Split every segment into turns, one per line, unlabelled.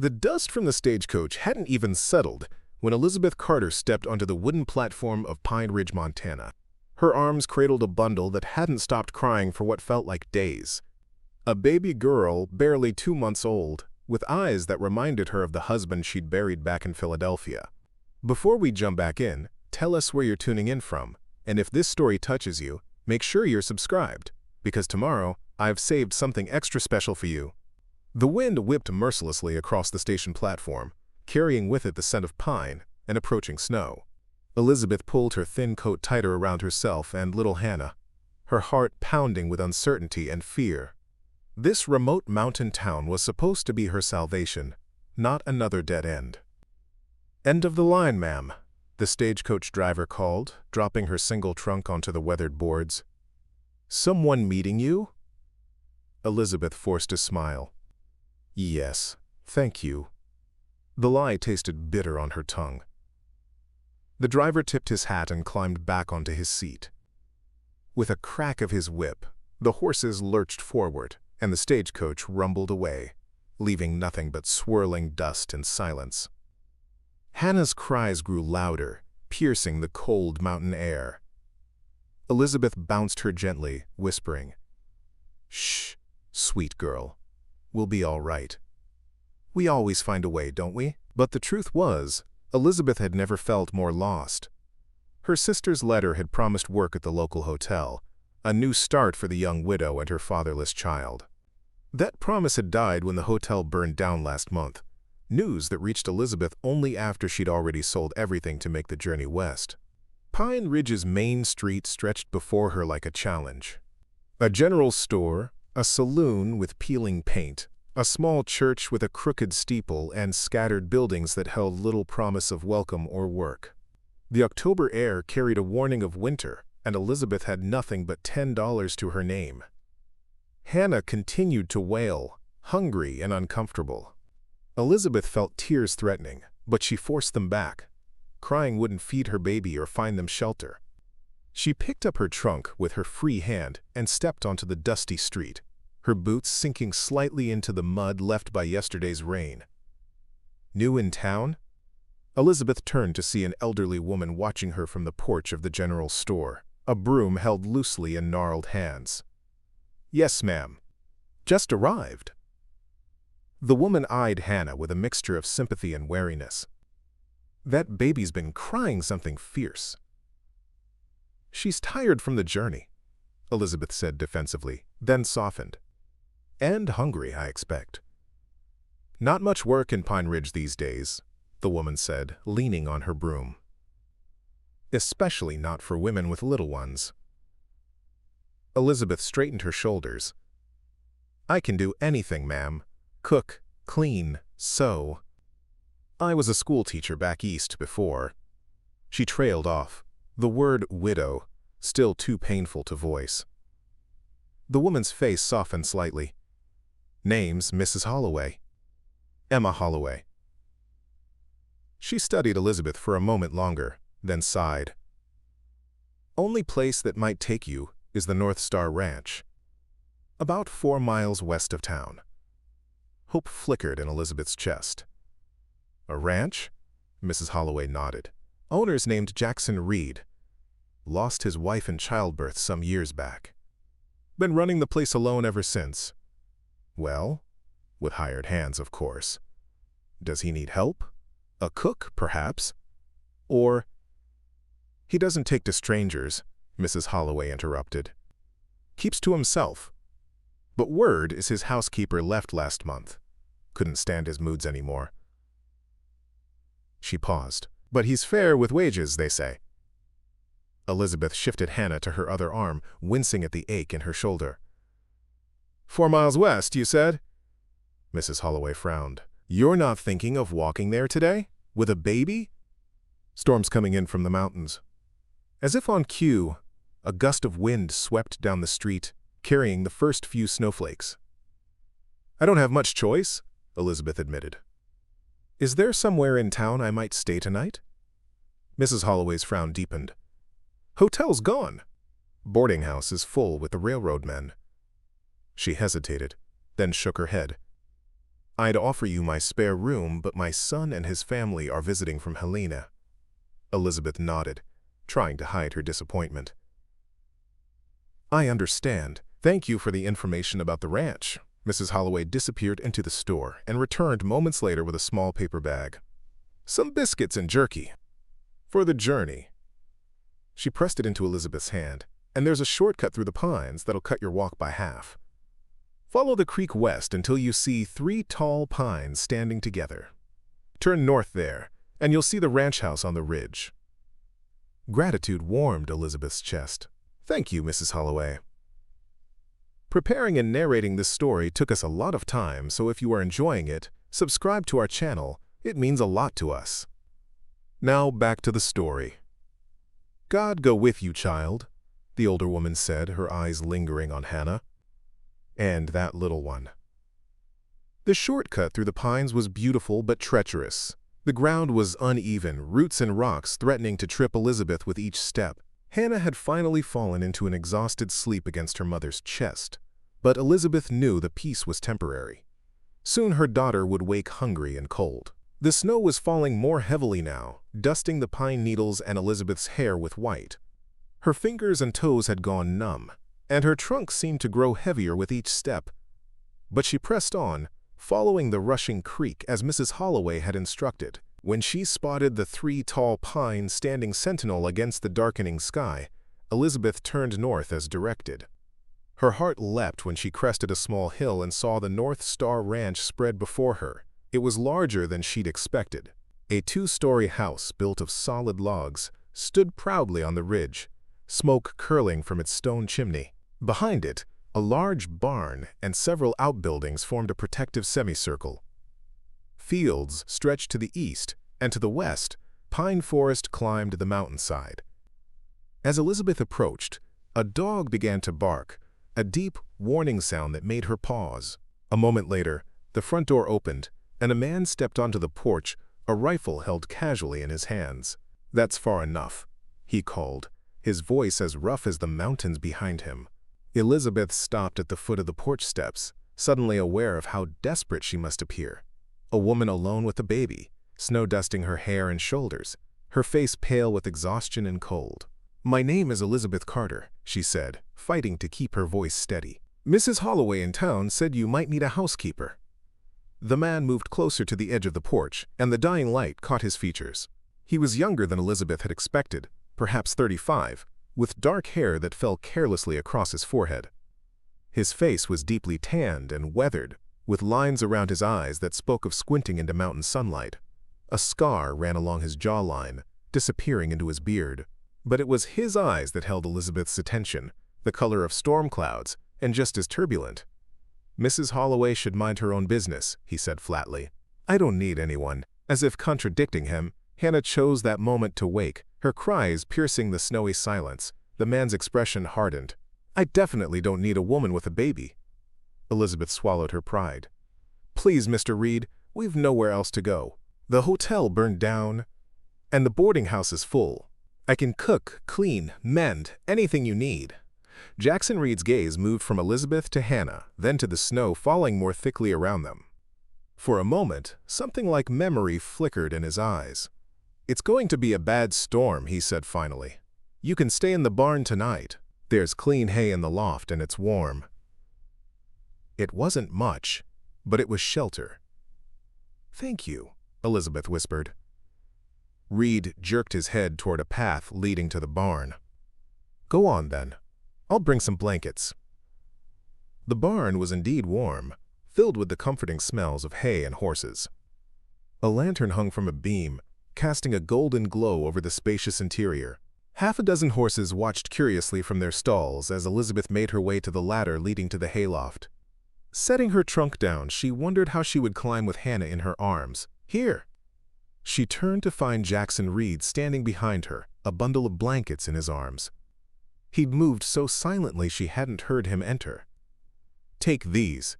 The dust from the stagecoach hadn't even settled when Elizabeth Carter stepped onto the wooden platform of Pine Ridge, Montana. Her arms cradled a bundle that hadn't stopped crying for what felt like days. A baby girl, barely 2 months old, with eyes that reminded her of the husband she'd buried back in Philadelphia. Before we jump back in, tell us where you're tuning in from, and if this story touches you, make sure you're subscribed, because tomorrow I've saved something extra special for you. The wind whipped mercilessly across the station platform, carrying with it the scent of pine and approaching snow. Elizabeth pulled her thin coat tighter around herself and little Hannah, her heart pounding with uncertainty and fear. This remote mountain town was supposed to be her salvation, not another dead end. "End of the line, ma'am," the stagecoach driver called, dropping her single trunk onto the weathered boards. "Someone meeting you?" Elizabeth forced a smile. "Yes, thank you." The lie tasted bitter on her tongue. The driver tipped his hat and climbed back onto his seat. With a crack of his whip, the horses lurched forward, and the stagecoach rumbled away, leaving nothing but swirling dust and silence. Hannah's cries grew louder, piercing the cold mountain air. Elizabeth bounced her gently, whispering, "Shh, sweet girl. We'll be all right. We always find a way, don't we?" But the truth was, Elizabeth had never felt more lost. Her sister's letter had promised work at the local hotel, a new start for the young widow and her fatherless child. That promise had died when the hotel burned down last month, news that reached Elizabeth only after she'd already sold everything to make the journey west. Pine Ridge's main street stretched before her like a challenge. A general store, a saloon with peeling paint, a small church with a crooked steeple and scattered buildings that held little promise of welcome or work. The October air carried a warning of winter, and Elizabeth had nothing but $10 to her name. Hannah continued to wail, hungry and uncomfortable. Elizabeth felt tears threatening, but she forced them back. Crying wouldn't feed her baby or find them shelter. She picked up her trunk with her free hand and stepped onto the dusty street, her boots sinking slightly into the mud left by yesterday's rain. New in town? Elizabeth turned to see an elderly woman watching her from the porch of the general store, a broom held loosely in gnarled hands. "Yes, ma'am. Just arrived." The woman eyed Hannah with a mixture of sympathy and wariness. "That baby's been crying something fierce." "She's tired from the journey," Elizabeth said defensively, then softened. "And hungry, I expect." "Not much work in Pine Ridge these days," the woman said, leaning on her broom. "Especially not for women with little ones." Elizabeth straightened her shoulders. "I can do anything, ma'am. Cook, clean, sew. I was a school teacher back east before." She trailed off, the word widow still too painful to voice. The woman's face softened slightly. "Name's Mrs. Holloway. Emma Holloway." She studied Elizabeth for a moment longer, then sighed. "Only place that might take you is the North Star Ranch, about 4 miles west of town." Hope flickered in Elizabeth's chest. "A ranch?" Mrs. Holloway nodded. "Owner's named Jackson Reed. Lost his wife in childbirth some years back. Been running the place alone ever since. Well, with hired hands, of course. Does he need help? A cook, perhaps? Or—" "He doesn't take to strangers," Mrs. Holloway interrupted. "Keeps to himself. But word is his housekeeper left last month. Couldn't stand his moods anymore." She paused. "But he's fair with wages, they say." Elizabeth shifted Hannah to her other arm, wincing at the ache in her shoulder. 4 miles west, you said?" Mrs. Holloway frowned. "You're not thinking of walking there today? With a baby?" "Storm's coming in from the mountains." As if on cue, a gust of wind swept down the street, carrying the first few snowflakes. "I don't have much choice," Elizabeth admitted. "Is there somewhere in town I might stay tonight?" Mrs. Holloway's frown deepened. "Hotel's gone. Boarding house is full with the railroad men." She hesitated, then shook her head. I'd offer you my spare room, but my son and his family are visiting from Helena. Elizabeth nodded, trying to hide her disappointment. I understand. Thank you for the information about the ranch. Mrs. Holloway disappeared into the store and returned moments later with a small paper bag. Some biscuits and jerky. For the journey. She pressed it into Elizabeth's hand. And there's a shortcut through the pines that'll cut your walk by half. Follow the creek west until you see 3 tall pines standing together. Turn north there, and you'll see the ranch house on the ridge. Gratitude warmed Elizabeth's chest. Thank you, Mrs. Holloway. Preparing and narrating this story took us a lot of time, so if you are enjoying it, subscribe to our channel. It means a lot to us. Now back to the story. God go with you, child, the older woman said, her eyes lingering on Hannah. And that little one. The shortcut through the pines was beautiful but treacherous. The ground was uneven, roots and rocks threatening to trip Elizabeth with each step. Hannah had finally fallen into an exhausted sleep against her mother's chest. But Elizabeth knew the peace was temporary. Soon her daughter would wake hungry and cold. The snow was falling more heavily now, dusting the pine needles and Elizabeth's hair with white. Her fingers and toes had gone numb, and her trunk seemed to grow heavier with each step. But she pressed on, following the rushing creek as Mrs. Holloway had instructed. When she spotted the 3 tall pines standing sentinel against the darkening sky, Elizabeth turned north as directed. Her heart leapt when she crested a small hill and saw the North Star Ranch spread before her. It was larger than she'd expected. A 2-story house built of solid logs stood proudly on the ridge, smoke curling from its stone chimney. Behind it, a large barn and several outbuildings formed a protective semicircle. Fields stretched to the east, and to the west, pine forest climbed the mountainside. As Elizabeth approached, a dog began to bark, a deep, warning sound that made her pause. A moment later, the front door opened, and a man stepped onto the porch, a rifle held casually in his hands. "That's far enough," he called, his voice as rough as the mountains behind him. Elizabeth stopped at the foot of the porch steps, suddenly aware of how desperate she must appear. A woman alone with a baby, snow dusting her hair and shoulders, her face pale with exhaustion and cold. "My name is Elizabeth Carter," she said, fighting to keep her voice steady. "Mrs. Holloway in town said you might need a housekeeper." The man moved closer to the edge of the porch, and the dying light caught his features. He was younger than Elizabeth had expected, perhaps 35, with dark hair that fell carelessly across his forehead. His face was deeply tanned and weathered, with lines around his eyes that spoke of squinting into mountain sunlight. A scar ran along his jawline, disappearing into his beard. But it was his eyes that held Elizabeth's attention, the color of storm clouds, and just as turbulent. "Mrs. Holloway should mind her own business," he said flatly. "I don't need anyone." As if contradicting him, Hannah chose that moment to wake, her cries piercing the snowy silence. The man's expression hardened. "I definitely don't need a woman with a baby." Elizabeth swallowed her pride. "Please, Mr. Reed, we've nowhere else to go. The hotel burned down, and the boarding house is full. I can cook, clean, mend, anything you need." Jackson Reed's gaze moved from Elizabeth to Hannah, then to the snow falling more thickly around them. For a moment, something like memory flickered in his eyes. "It's going to be a bad storm," he said finally. "You can stay in the barn tonight. There's clean hay in the loft and it's warm." It wasn't much, but it was shelter. "Thank you," Elizabeth whispered. Reed jerked his head toward a path leading to the barn. "Go on, then. I'll bring some blankets." The barn was indeed warm, filled with the comforting smells of hay and horses. A lantern hung from a beam, casting a golden glow over the spacious interior. Half a dozen horses watched curiously from their stalls as Elizabeth made her way to the ladder leading to the hayloft. Setting her trunk down, she wondered how she would climb with Hannah in her arms. "Here!" She turned to find Jackson Reed standing behind her, a bundle of blankets in his arms. He'd moved so silently she hadn't heard him enter. "Take these,"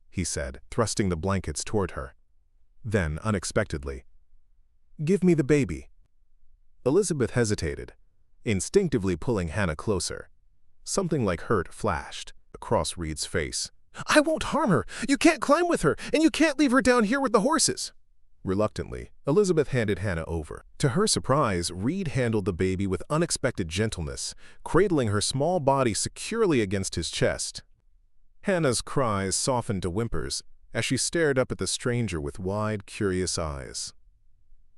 he said, thrusting the blankets toward her. Then, unexpectedly, "Give me the baby." Elizabeth hesitated, instinctively pulling Hannah closer. Something like hurt flashed across Reed's face. "I won't harm her. You can't climb with her, and you can't leave her down here with the horses." Reluctantly, Elizabeth handed Hannah over. To her surprise, Reed handled the baby with unexpected gentleness, cradling her small body securely against his chest. Hannah's cries softened to whimpers as she stared up at the stranger with wide, curious eyes.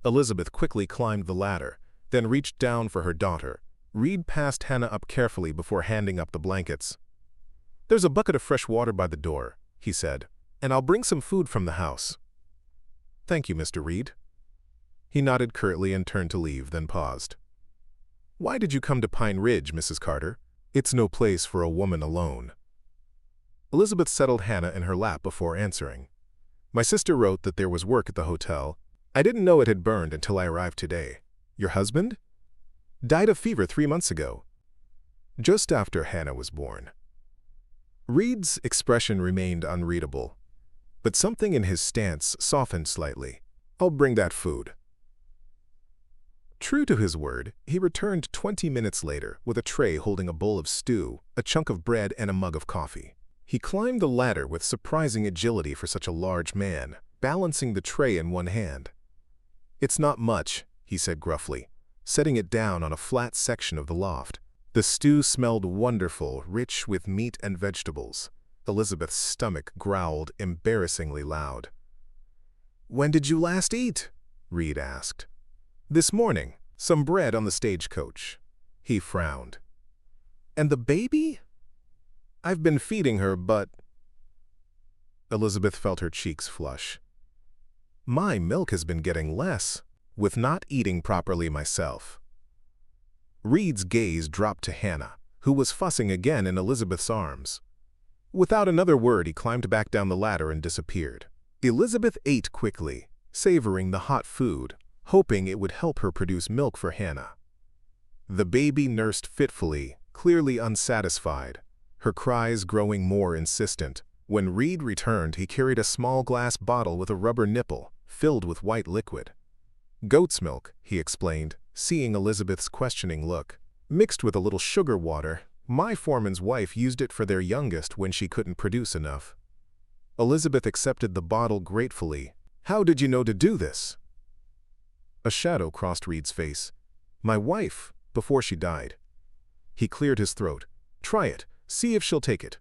Elizabeth quickly climbed the ladder, then reached down for her daughter. Reed passed Hannah up carefully before handing up the blankets. "There's a bucket of fresh water by the door," he said, "and I'll bring some food from the house." "Thank you, Mr. Reed." He nodded curtly and turned to leave, then paused. "Why did you come to Pine Ridge, Mrs. Carter? It's no place for a woman alone." Elizabeth settled Hannah in her lap before answering. "My sister wrote that there was work at the hotel. I didn't know it had burned until I arrived today. Your husband? Died of fever 3 months ago, just after Hannah was born." Reed's expression remained unreadable, but something in his stance softened slightly. "I'll bring that food." True to his word, he returned 20 minutes later with a tray holding a bowl of stew, a chunk of bread, and a mug of coffee. He climbed the ladder with surprising agility for such a large man, balancing the tray in one hand. "It's not much," he said gruffly, setting it down on a flat section of the loft. The stew smelled wonderful, rich with meat and vegetables. Elizabeth's stomach growled embarrassingly loud. "When did you last eat?" Reed asked. "This morning. Some bread on the stagecoach." He frowned. "And the baby?" "I've been feeding her, but—" Elizabeth felt her cheeks flush. "My milk has been getting less, with not eating properly myself." Reed's gaze dropped to Hannah, who was fussing again in Elizabeth's arms. Without another word, he climbed back down the ladder and disappeared. Elizabeth ate quickly, savoring the hot food, hoping it would help her produce milk for Hannah. The baby nursed fitfully, clearly unsatisfied, her cries growing more insistent. When Reed returned, he carried a small glass bottle with a rubber nipple, filled with white liquid. "Goat's milk," he explained, seeing Elizabeth's questioning look. "Mixed with a little sugar water. My foreman's wife used it for their youngest when she couldn't produce enough." Elizabeth accepted the bottle gratefully. "How did you know to do this?" A shadow crossed Reed's face. "My wife, before she died." He cleared his throat. "Try it. See if she'll take it."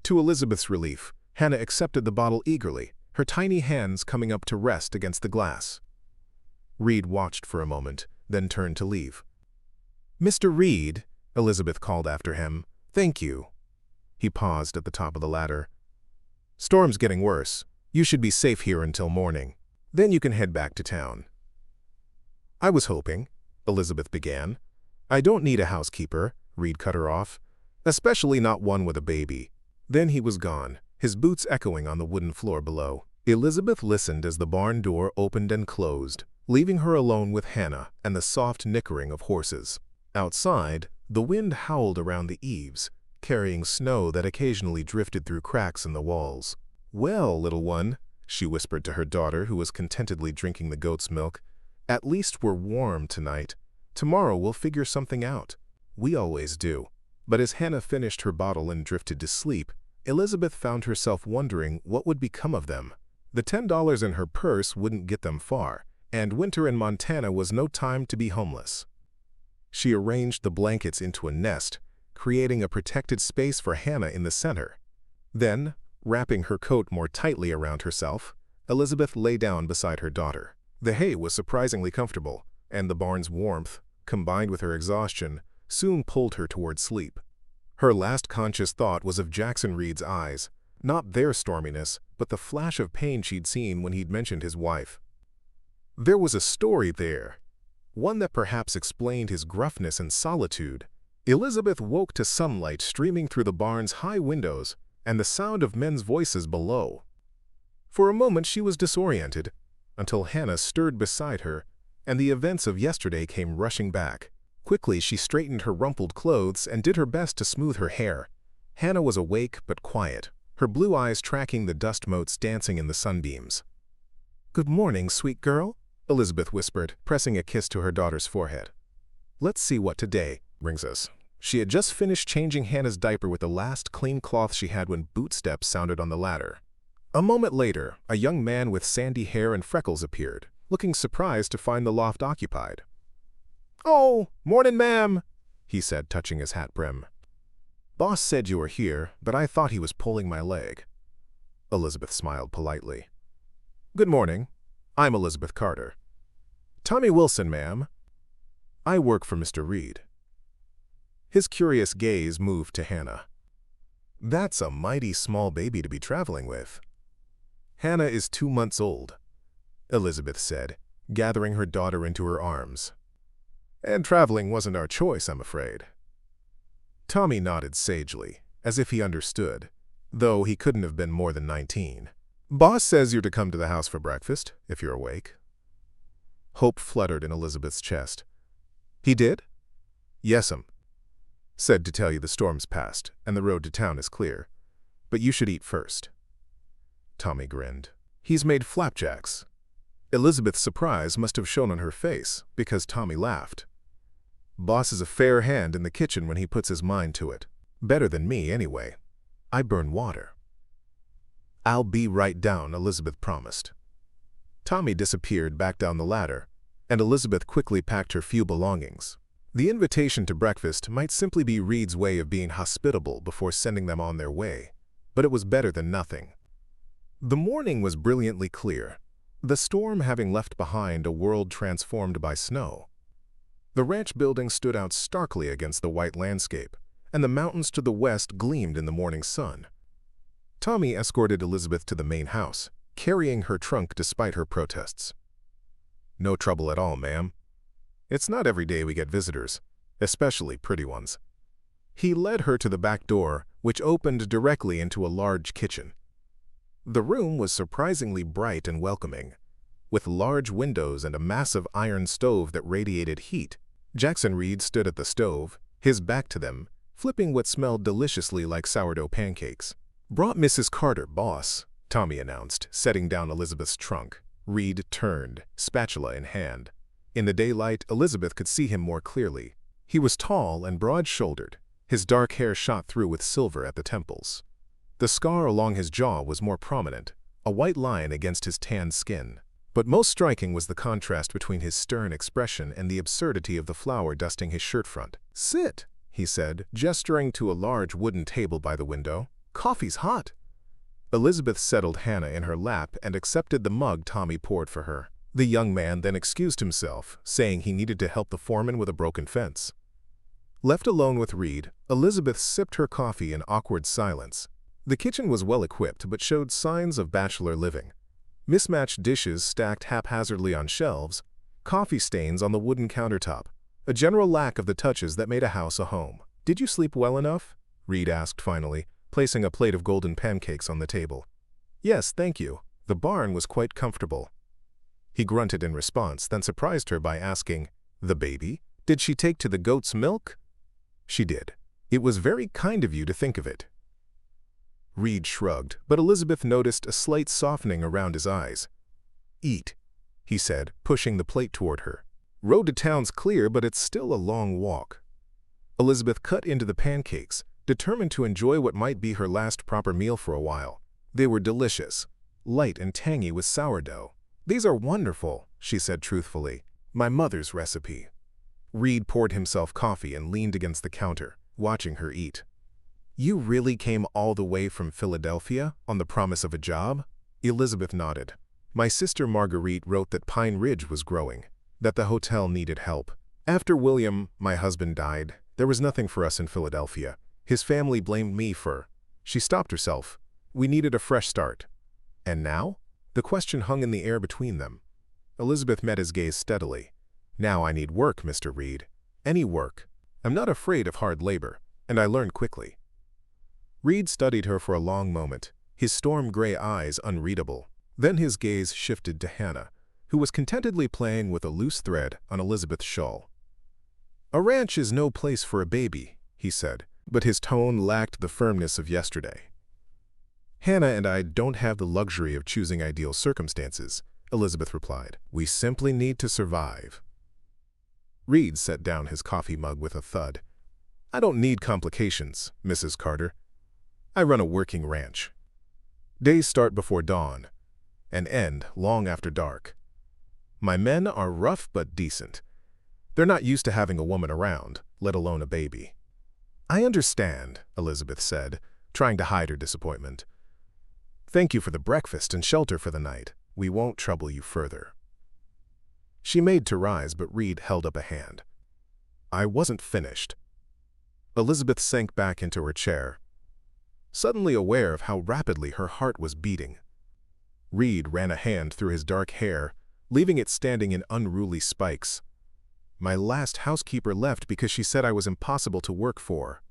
To Elizabeth's relief, Hannah accepted the bottle eagerly, her tiny hands coming up to rest against the glass. Reed watched for a moment, then turned to leave. "Mr. Reed," Elizabeth called after him. "Thank you." He paused at the top of the ladder. "Storm's getting worse. You should be safe here until morning. Then you can head back to town." "I was hoping," Elizabeth began. "I don't need a housekeeper," Reed cut her off. "Especially not one with a baby." Then he was gone, his boots echoing on the wooden floor below. Elizabeth listened as the barn door opened and closed, leaving her alone with Hannah and the soft nickering of horses. Outside, the wind howled around the eaves, carrying snow that occasionally drifted through cracks in the walls. "Well, little one," she whispered to her daughter, who was contentedly drinking the goat's milk, "at least we're warm tonight. Tomorrow we'll figure something out. We always do." But as Hannah finished her bottle and drifted to sleep, Elizabeth found herself wondering what would become of them. The $10 in her purse wouldn't get them far, and winter in Montana was no time to be homeless. She arranged the blankets into a nest, creating a protected space for Hannah in the center. Then, wrapping her coat more tightly around herself, Elizabeth lay down beside her daughter. The hay was surprisingly comfortable, and the barn's warmth, combined with her exhaustion, soon pulled her toward sleep. Her last conscious thought was of Jackson Reed's eyes, not their storminess, but the flash of pain she'd seen when he'd mentioned his wife. There was a story there, one that perhaps explained his gruffness and solitude. Elizabeth woke to sunlight streaming through the barn's high windows and the sound of men's voices below. For a moment she was disoriented, until Hannah stirred beside her, and the events of yesterday came rushing back. Quickly she straightened her rumpled clothes and did her best to smooth her hair. Hannah was awake but quiet, her blue eyes tracking the dust motes dancing in the sunbeams. "Good morning, sweet girl," Elizabeth whispered, pressing a kiss to her daughter's forehead. "Let's see what today brings us." She had just finished changing Hannah's diaper with the last clean cloth she had when boot steps sounded on the ladder. A moment later, a young man with sandy hair and freckles appeared, looking surprised to find the loft occupied. "Oh, morning, ma'am," he said, touching his hat brim. "Boss said you were here, but I thought he was pulling my leg." Elizabeth smiled politely. "Good morning. I'm Elizabeth Carter." "Tommy Wilson, ma'am. I work for Mr. Reed." His curious gaze moved to Hannah. "That's a mighty small baby to be traveling with." "Hannah is 2 months old," Elizabeth said, gathering her daughter into her arms. "And traveling wasn't our choice, I'm afraid." Tommy nodded sagely, as if he understood, though he couldn't have been more than 19. "Boss says you're to come to the house for breakfast, if you're awake." Hope fluttered in Elizabeth's chest. "He did?" "Yes'm. Said to tell you the storm's passed and the road to town is clear, but you should eat first." Tommy grinned. "He's made flapjacks." Elizabeth's surprise must have shown on her face, because Tommy laughed. "Boss is a fair hand in the kitchen when he puts his mind to it. Better than me, anyway. I burn water." "I'll be right down," Elizabeth promised. Tommy disappeared back down the ladder, and Elizabeth quickly packed her few belongings. The invitation to breakfast might simply be Reed's way of being hospitable before sending them on their way, but it was better than nothing. The morning was brilliantly clear, the storm having left behind a world transformed by snow. The ranch building stood out starkly against the white landscape, and the mountains to the west gleamed in the morning sun. Tommy escorted Elizabeth to the main house, carrying her trunk despite her protests. "No trouble at all, ma'am. It's not every day we get visitors, especially pretty ones." He led her to the back door, which opened directly into a large kitchen. The room was surprisingly bright and welcoming, with large windows and a massive iron stove that radiated heat. Jackson Reed stood at the stove, his back to them, flipping what smelled deliciously like sourdough pancakes. "Brought Mrs. Carter, boss," Tommy announced, setting down Elizabeth's trunk. Reed turned, spatula in hand. In the daylight, Elizabeth could see him more clearly. He was tall and broad-shouldered, his dark hair shot through with silver at the temples. The scar along his jaw was more prominent, a white line against his tanned skin. But most striking was the contrast between his stern expression and the absurdity of the flour dusting his shirt front. "Sit," he said, gesturing to a large wooden table by the window. "Coffee's hot." Elizabeth settled Hannah in her lap and accepted the mug Tommy poured for her. The young man then excused himself, saying he needed to help the foreman with a broken fence. Left alone with Reed, Elizabeth sipped her coffee in awkward silence. The kitchen was well equipped but showed signs of bachelor living. Mismatched dishes stacked haphazardly on shelves, coffee stains on the wooden countertop, a general lack of the touches that made a house a home. "Did you sleep well enough?" Reed asked finally, placing a plate of golden pancakes on the table. "Yes, thank you. The barn was quite comfortable." He grunted in response, then surprised her by asking, "The baby? Did she take to the goat's milk?" "She did. It was very kind of you to think of it." Reed shrugged, but Elizabeth noticed a slight softening around his eyes. "Eat," he said, pushing the plate toward her. "Road to town's clear, but it's still a long walk." Elizabeth cut into the pancakes, determined to enjoy what might be her last proper meal for a while. They were delicious, light and tangy with sourdough. "These are wonderful," she said truthfully. "My mother's recipe." Reed poured himself coffee and leaned against the counter, watching her eat. "You really came all the way from Philadelphia on the promise of a job?" Elizabeth nodded. "My sister Marguerite wrote that Pine Ridge was growing, that the hotel needed help. After William, my husband, died, there was nothing for us in Philadelphia. His family blamed me for—" She stopped herself. "We needed a fresh start." "And now?" The question hung in the air between them. Elizabeth met his gaze steadily. "Now I need work, Mr. Reed. Any work. I'm not afraid of hard labor, and I learned quickly." Reed studied her for a long moment, his storm-gray eyes unreadable. Then his gaze shifted to Hannah, who was contentedly playing with a loose thread on Elizabeth's shawl. "A ranch is no place for a baby," he said, but his tone lacked the firmness of yesterday. "Hannah and I don't have the luxury of choosing ideal circumstances," Elizabeth replied. "We simply need to survive." Reed set down his coffee mug with a thud. I don't need complications, Mrs. Carter. I run a working ranch. Days start before dawn and end long after dark. My men are rough but decent. They're not used to having a woman around, let alone a baby. I understand, Elizabeth said, trying to hide her disappointment. Thank you for the breakfast and shelter for the night. We won't trouble you further. She made to rise, but Reed held up a hand. I wasn't finished. Elizabeth sank back into her chair, suddenly aware of how rapidly her heart was beating. Reed ran a hand through his dark hair, leaving it standing in unruly spikes. My last housekeeper left because she said I was impossible to work for.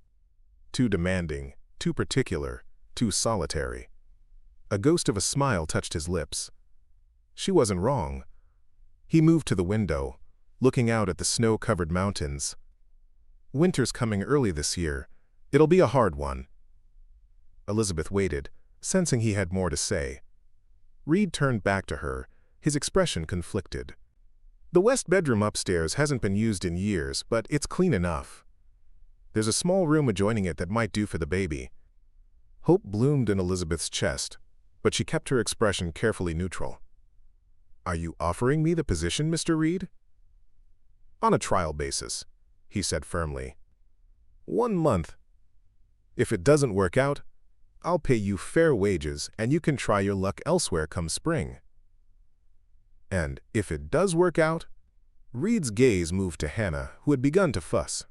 Too demanding, too particular, too solitary. A ghost of a smile touched his lips. She wasn't wrong. He moved to the window, looking out at the snow-covered mountains. Winter's coming early this year. It'll be a hard one. Elizabeth waited, sensing he had more to say. Reed turned back to her, his expression conflicted. The west bedroom upstairs hasn't been used in years, but it's clean enough. There's a small room adjoining it that might do for the baby. Hope bloomed in Elizabeth's chest, but she kept her expression carefully neutral. Are you offering me the position, Mr. Reed? On a trial basis, he said firmly. 1 month. If it doesn't work out, I'll pay you fair wages and you can try your luck elsewhere come spring. And if it does work out, Reed's gaze moved to Hannah, who had begun to fuss.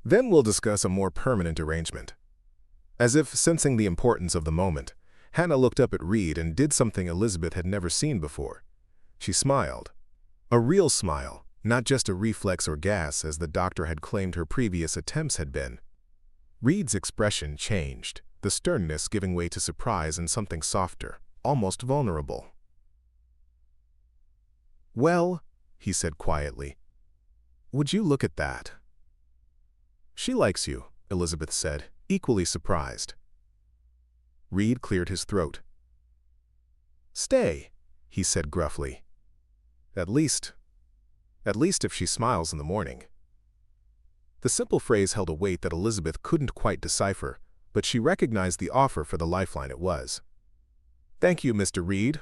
Then we'll discuss a more permanent arrangement. As if sensing the importance of the moment, Hannah looked up at Reed and did something Elizabeth had never seen before. She smiled. A real smile, not just a reflex or gas as the doctor had claimed her previous attempts had been. Reed's expression changed, the sternness giving way to surprise and something softer, almost vulnerable. Well, he said quietly, would you look at that? She likes you, Elizabeth said, equally surprised. Reed cleared his throat. Stay, he said gruffly. At least if she smiles in the morning. The simple phrase held a weight that Elizabeth couldn't quite decipher, but she recognized the offer for the lifeline it was. Thank you, Mr. Reed.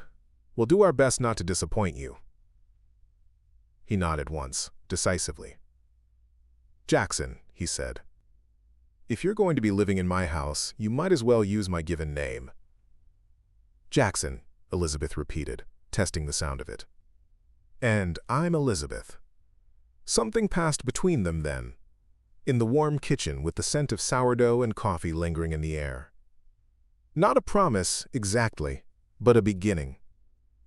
We'll do our best not to disappoint you. He nodded once, decisively. Jackson, he said. If you're going to be living in my house, you might as well use my given name. Jackson, Elizabeth repeated, testing the sound of it. And I'm Elizabeth. Something passed between them then, in the warm kitchen with the scent of sourdough and coffee lingering in the air. Not a promise, exactly, but a beginning.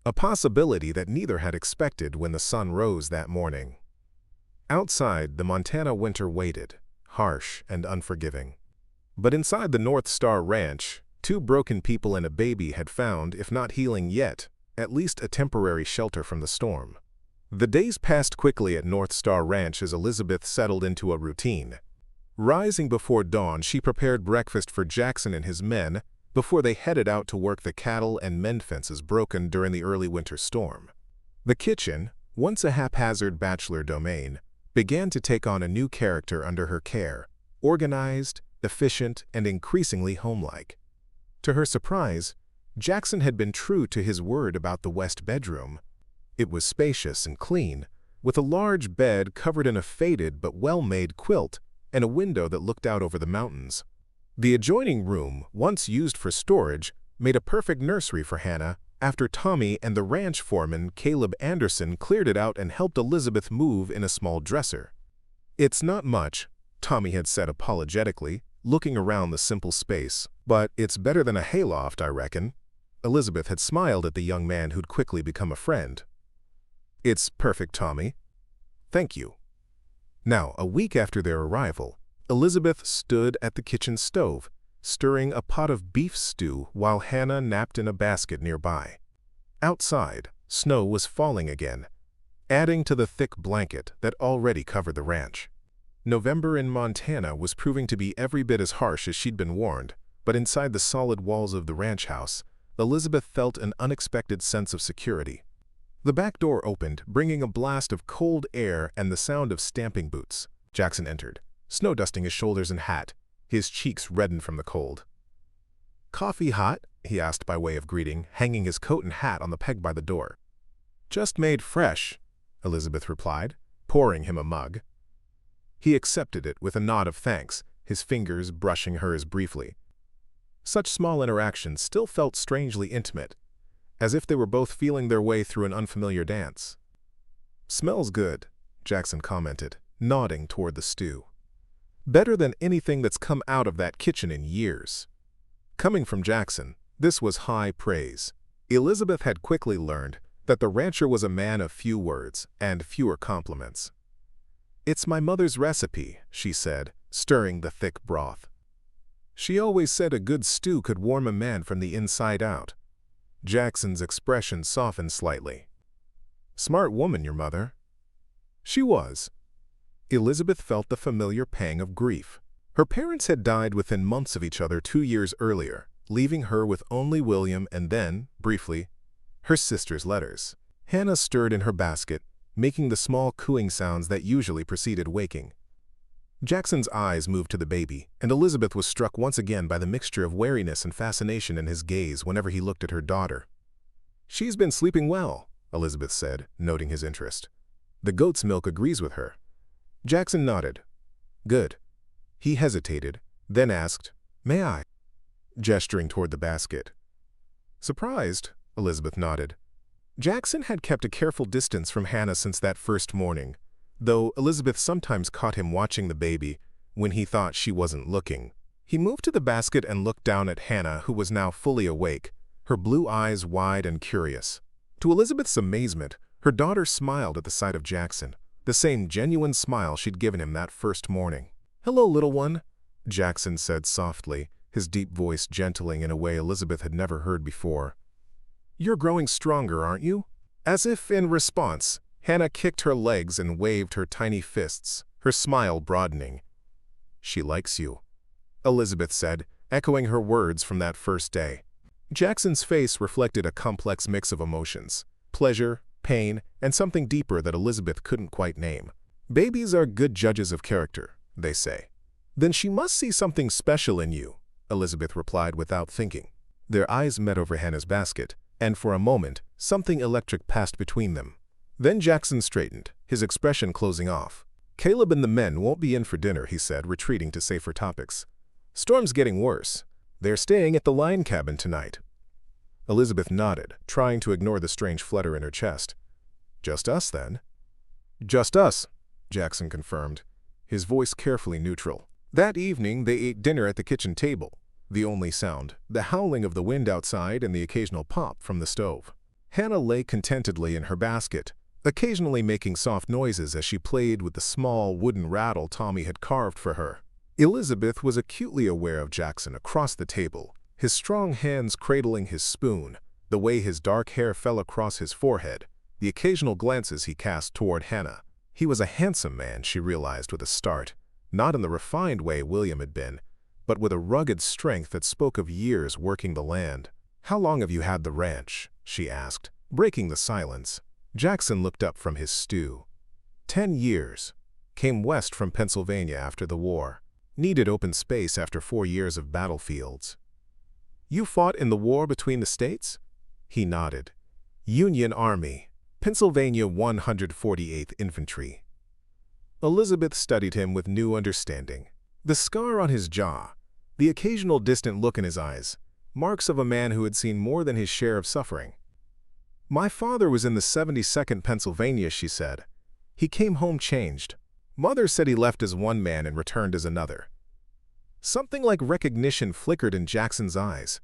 A possibility that neither had expected when the sun rose that morning. Outside, the Montana winter waited, harsh and unforgiving. But inside the North Star Ranch, 2 broken people and a baby had found, if not healing yet, at least a temporary shelter from the storm. The days passed quickly at North Star Ranch as Elizabeth settled into a routine. Rising before dawn, she prepared breakfast for Jackson and his men before they headed out to work the cattle and mend fences broken during the early winter storm. The kitchen, once a haphazard bachelor domain, began to take on a new character under her care, organized, efficient, and increasingly homelike. To her surprise, Jackson had been true to his word about the west bedroom. It was spacious and clean, with a large bed covered in a faded but well-made quilt and a window that looked out over the mountains. The adjoining room, once used for storage, made a perfect nursery for Hannah after Tommy and the ranch foreman, Caleb Anderson, cleared it out and helped Elizabeth move in a small dresser. It's not much, Tommy had said apologetically, looking around the simple space, but it's better than a hayloft, I reckon. Elizabeth had smiled at the young man who'd quickly become a friend. It's perfect, Tommy. Thank you. Now, a week after their arrival, Elizabeth stood at the kitchen stove, stirring a pot of beef stew while Hannah napped in a basket nearby. Outside, snow was falling again, adding to the thick blanket that already covered the ranch. November in Montana was proving to be every bit as harsh as she'd been warned, but inside the solid walls of the ranch house, Elizabeth felt an unexpected sense of security. The back door opened, bringing a blast of cold air and the sound of stamping boots. Jackson entered, snow dusting his shoulders and hat. His cheeks reddened from the cold. "Coffee hot?" he asked by way of greeting, hanging his coat and hat on the peg by the door. "Just made fresh," Elizabeth replied, pouring him a mug. He accepted it with a nod of thanks, his fingers brushing hers briefly. Such small interactions still felt strangely intimate, as if they were both feeling their way through an unfamiliar dance. "Smells good," Jackson commented, nodding toward the stew. "Better than anything that's come out of that kitchen in years." Coming from Jackson, this was high praise. Elizabeth had quickly learned that the rancher was a man of few words and fewer compliments. "It's my mother's recipe," she said, stirring the thick broth. "She always said a good stew could warm a man from the inside out." Jackson's expression softened slightly. "Smart woman, your mother." She was. Elizabeth felt the familiar pang of grief. Her parents had died within months of each other 2 years earlier, leaving her with only William and then, briefly, her sister's letters. Hannah stirred in her basket, making the small cooing sounds that usually preceded waking. Jackson's eyes moved to the baby, and Elizabeth was struck once again by the mixture of wariness and fascination in his gaze whenever he looked at her daughter. "She's been sleeping well," Elizabeth said, noting his interest. "The goat's milk agrees with her." Jackson nodded. "Good." He hesitated, then asked, "May I?" gesturing toward the basket. "Surprised," Elizabeth nodded. Jackson had kept a careful distance from Hannah since that first morning, though Elizabeth sometimes caught him watching the baby when he thought she wasn't looking. He moved to the basket and looked down at Hannah, who was now fully awake, her blue eyes wide and curious. To Elizabeth's amazement, her daughter smiled at the sight of Jackson, the same genuine smile she'd given him that first morning. "Hello, little one," Jackson said softly, his deep voice gentling in a way Elizabeth had never heard before. "You're growing stronger, aren't you?" As if in response, Hannah kicked her legs and waved her tiny fists, her smile broadening. "She likes you," Elizabeth said, echoing her words from that first day. Jackson's face reflected a complex mix of emotions: pleasure, pain, and something deeper that Elizabeth couldn't quite name. "Babies are good judges of character, they say." "Then she must see something special in you," Elizabeth replied without thinking. Their eyes met over Hannah's basket, and for a moment, something electric passed between them. Then Jackson straightened, his expression closing off. "Caleb and the men won't be in for dinner," he said, retreating to safer topics. "Storm's getting worse. They're staying at the line cabin tonight." Elizabeth nodded, trying to ignore the strange flutter in her chest. "Just us, then?" "Just us," Jackson confirmed, his voice carefully neutral. That evening, they ate dinner at the kitchen table, the only sound, the howling of the wind outside and the occasional pop from the stove. Hannah lay contentedly in her basket, occasionally making soft noises as she played with the small wooden rattle Tommy had carved for her. Elizabeth was acutely aware of Jackson across the table, his strong hands cradling his spoon, the way his dark hair fell across his forehead, the occasional glances he cast toward Hannah. He was a handsome man, she realized with a start, not in the refined way William had been, but with a rugged strength that spoke of years working the land. "How long have you had the ranch?" she asked, breaking the silence. Jackson looked up from his stew. 10 years. Came west from Pennsylvania after the war. Needed open space after 4 years of battlefields. "You fought in the war between the states?" He nodded. "Union Army. Pennsylvania 148th Infantry." Elizabeth studied him with new understanding. The scar on his jaw, the occasional distant look in his eyes, marks of a man who had seen more than his share of suffering. "My father was in the 72nd Pennsylvania," she said. "He came home changed. Mother said he left as one man and returned as another." Something like recognition flickered in Jackson's eyes.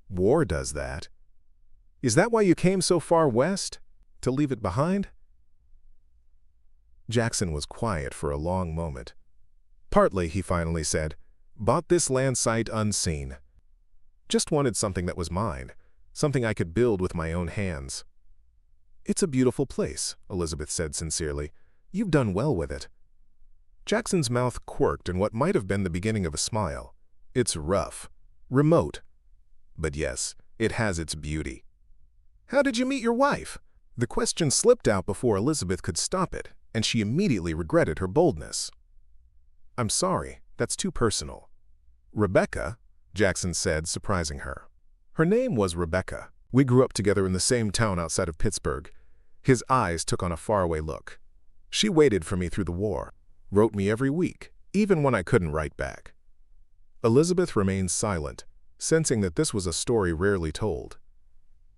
"War does that. Is that why you came so far west? To leave it behind?" Jackson was quiet for a long moment. "Partly," he finally said. "Bought this land sight unseen. Just wanted something that was mine, something I could build with my own hands." "It's a beautiful place," Elizabeth said sincerely. "You've done well with it." Jackson's mouth quirked in what might have been the beginning of a smile. "It's rough, remote. But yes, it has its beauty." "How did you meet your wife?" The question slipped out before Elizabeth could stop it, and she immediately regretted her boldness. I'm sorry, that's too personal. Rebecca, Jackson said, surprising her. Her name was Rebecca. We grew up together in the same town outside of Pittsburgh. His eyes took on a faraway look. She waited for me through the war, wrote me every week, even when I couldn't write back. Elizabeth remained silent, sensing that this was a story rarely told.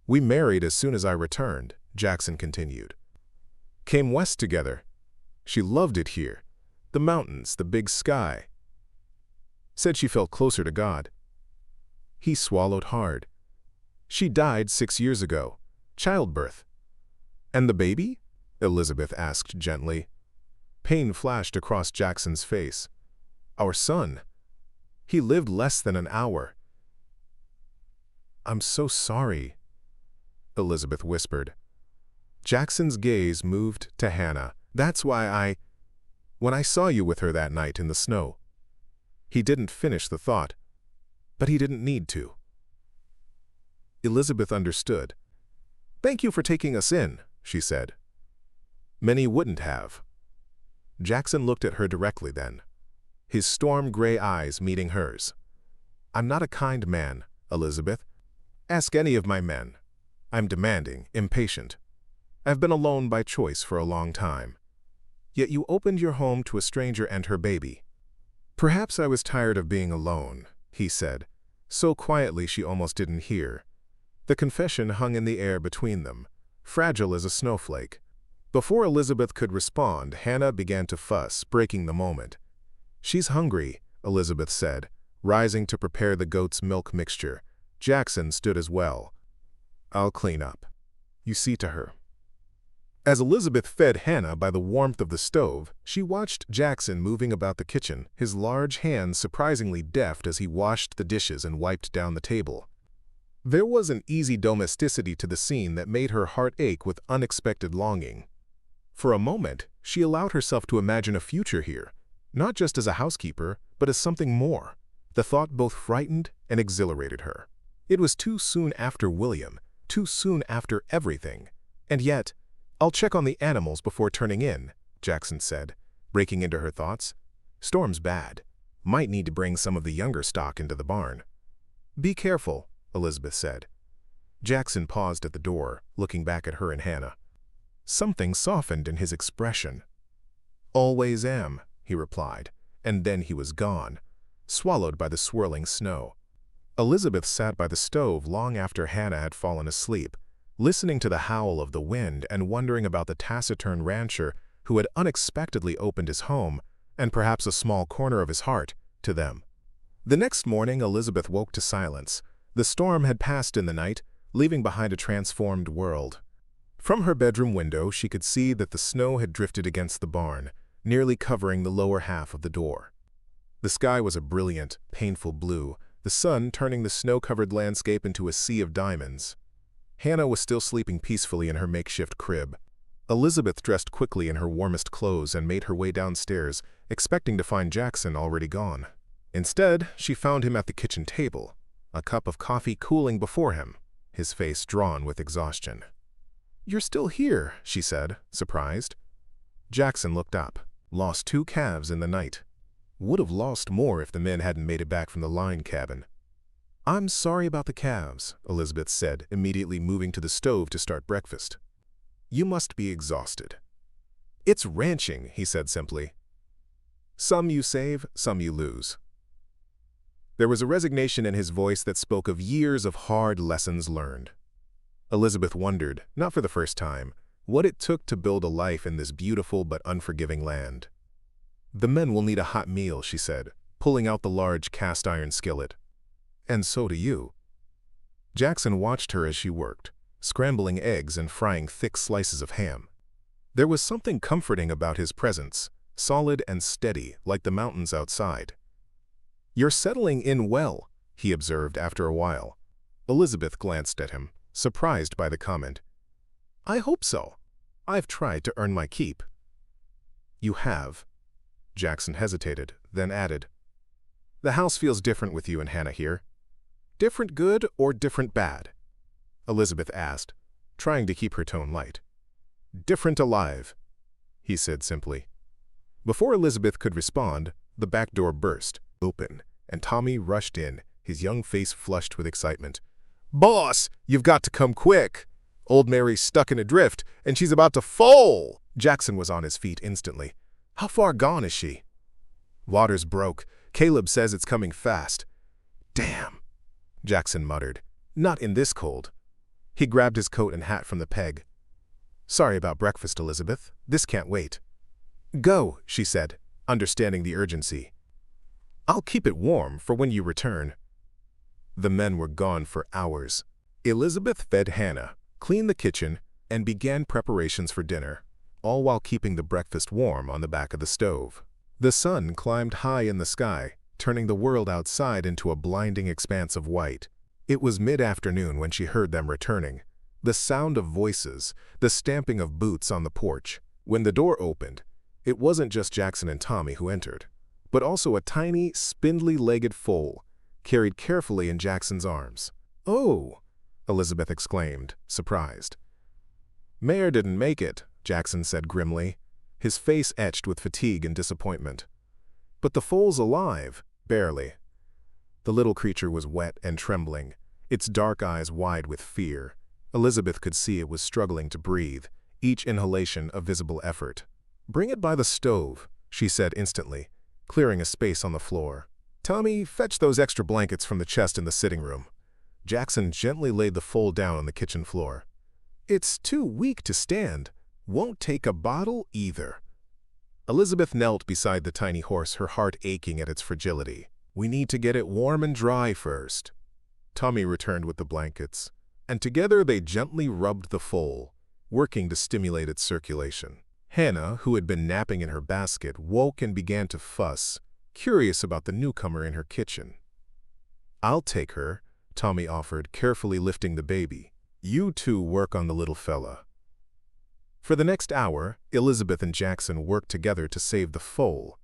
We married as soon as I returned, Jackson continued. Came west together. She loved it here. The mountains, the big sky. Said she felt closer to God. He swallowed hard. She died 6 years ago. Childbirth. And the baby? Elizabeth asked gently. Pain flashed across Jackson's face. Our son. He lived less than an hour. I'm so sorry, Elizabeth whispered. Jackson's gaze moved to Hannah. That's why when I saw you with her that night in the snow. He didn't finish the thought, but he didn't need to. Elizabeth understood. Thank you for taking us in, she said. Many wouldn't have. Jackson looked at her directly then, his storm-gray eyes meeting hers. I'm not a kind man, Elizabeth. Ask any of my men. I'm demanding, impatient. I've been alone by choice for a long time. Yet you opened your home to a stranger and her baby. Perhaps I was tired of being alone, he said, so quietly she almost didn't hear. The confession hung in the air between them, fragile as a snowflake. Before Elizabeth could respond, Hannah began to fuss, breaking the moment. She's hungry, Elizabeth said, rising to prepare the goat's milk mixture. Jackson stood as well. I'll clean up. You see to her. As Elizabeth fed Hannah by the warmth of the stove, she watched Jackson moving about the kitchen, his large hands surprisingly deft as he washed the dishes and wiped down the table. There was an easy domesticity to the scene that made her heart ache with unexpected longing. For a moment, she allowed herself to imagine a future here, not just as a housekeeper, but as something more. The thought both frightened and exhilarated her. It was too soon after William, too soon after everything. And yet, I'll check on the animals before turning in, Jackson said, breaking into her thoughts. Storm's bad. Might need to bring some of the younger stock into the barn. Be careful, Elizabeth said. Jackson paused at the door, looking back at her and Hannah. Something softened in his expression. Always am, he replied, and then he was gone, swallowed by the swirling snow. Elizabeth sat by the stove long after Hannah had fallen asleep, listening to the howl of the wind and wondering about the taciturn rancher who had unexpectedly opened his home, and perhaps a small corner of his heart, to them. The next morning Elizabeth woke to silence. The storm had passed in the night, leaving behind a transformed world. From her bedroom window she could see that the snow had drifted against the barn, nearly covering the lower half of the door. The sky was a brilliant, painful blue, the sun turning the snow-covered landscape into a sea of diamonds. Hannah was still sleeping peacefully in her makeshift crib. Elizabeth dressed quickly in her warmest clothes and made her way downstairs, expecting to find Jackson already gone. Instead, she found him at the kitchen table, a cup of coffee cooling before him, his face drawn with exhaustion. You're still here, she said, surprised. Jackson looked up. Lost 2 calves in the night. Would have lost more if the men hadn't made it back from the line cabin. I'm sorry about the calves, Elizabeth said, immediately moving to the stove to start breakfast. You must be exhausted. It's ranching, he said simply. Some you save, some you lose. There was a resignation in his voice that spoke of years of hard lessons learned. Elizabeth wondered, not for the first time, what it took to build a life in this beautiful but unforgiving land. The men will need a hot meal, she said, pulling out the large cast-iron skillet. And so do you. Jackson watched her as she worked, scrambling eggs and frying thick slices of ham. There was something comforting about his presence, solid and steady like the mountains outside. You're settling in well, he observed after a while. Elizabeth glanced at him, surprised by the comment. I hope so. I've tried to earn my keep. You have. Jackson hesitated, then added. The house feels different with you and Hannah here. Different good or different bad? Elizabeth asked, trying to keep her tone light. Different alive, he said simply. Before Elizabeth could respond, The back door burst open, and Tommy rushed in, his young face flushed with excitement. "Boss, you've got to come quick! Old Mary's stuck in a drift, and she's about to fall!" Jackson was on his feet instantly. "How far gone is she?" "Water's broke. Caleb says it's coming fast." "Damn," Jackson muttered. "Not in this cold." He grabbed his coat and hat from the peg. "Sorry about breakfast, Elizabeth. This can't wait." "Go," she said, understanding the urgency. "I'll keep it warm for when you return." The men were gone for hours. Elizabeth fed Hannah, cleaned the kitchen, and began preparations for dinner, all while keeping the breakfast warm on the back of the stove. The sun climbed high in the sky, turning the world outside into a blinding expanse of white. It was mid-afternoon when she heard them returning, the sound of voices, the stamping of boots on the porch. When the door opened, it wasn't just Jackson and Tommy who entered, but also a tiny, spindly-legged foal, carried carefully in Jackson's arms. "Oh!" Elizabeth exclaimed, surprised. "Mayor didn't make it," Jackson said grimly, his face etched with fatigue and disappointment. "But the foal's alive." "Barely." The little creature was wet and trembling, its dark eyes wide with fear. Elizabeth could see it was struggling to breathe, each inhalation a visible effort. "Bring it by the stove," she said instantly, clearing a space on the floor. "Tommy, fetch those extra blankets from the chest in the sitting room." Jackson gently laid the foal down on the kitchen floor. "It's too weak to stand. Won't take a bottle either." Elizabeth knelt beside the tiny horse, her heart aching at its fragility. "We need to get it warm and dry first." Tommy returned with the blankets, and together they gently rubbed the foal, working to stimulate its circulation. Hannah, who had been napping in her basket, woke and began to fuss, curious about the newcomer in her kitchen. "I'll take her," Tommy offered, carefully lifting the baby. "You two work on the little fella." For the next hour, Elizabeth and Jackson worked together to save the foal.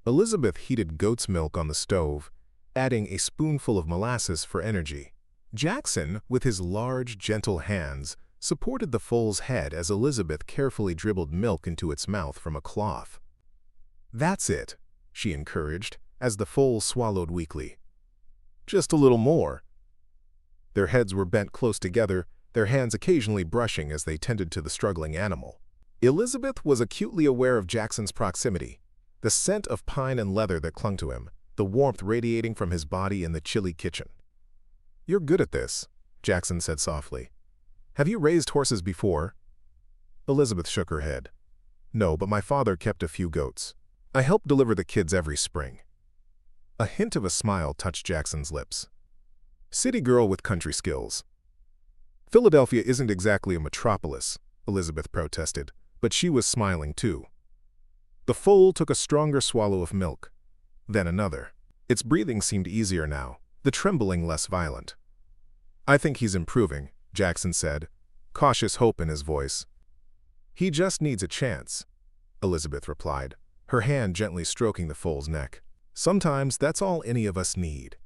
Elizabeth heated goat's milk on the stove, adding a spoonful of molasses for energy. Jackson, with his large, gentle hands, supported the foal's head as Elizabeth carefully dribbled milk into its mouth from a cloth. "That's it," she encouraged, as the foal swallowed weakly. "Just a little more." Their heads were bent close together, their hands occasionally brushing as they tended to the struggling animal. Elizabeth was acutely aware of Jackson's proximity, the scent of pine and leather that clung to him, the warmth radiating from his body in the chilly kitchen. "You're good at this," Jackson said softly. "Have you raised horses before?" Elizabeth shook her head. "No, but my father kept a few goats. I help deliver the kids every spring." A hint of a smile touched Jackson's lips. "City girl with country skills." "Philadelphia isn't exactly a metropolis," Elizabeth protested, but she was smiling too. The foal took a stronger swallow of milk, then another. Its breathing seemed easier now, the trembling less violent. "I think he's improving," Jackson said, cautious hope in his voice. "He just needs a chance," Elizabeth replied, her hand gently stroking the foal's neck. "Sometimes that's all any of us need."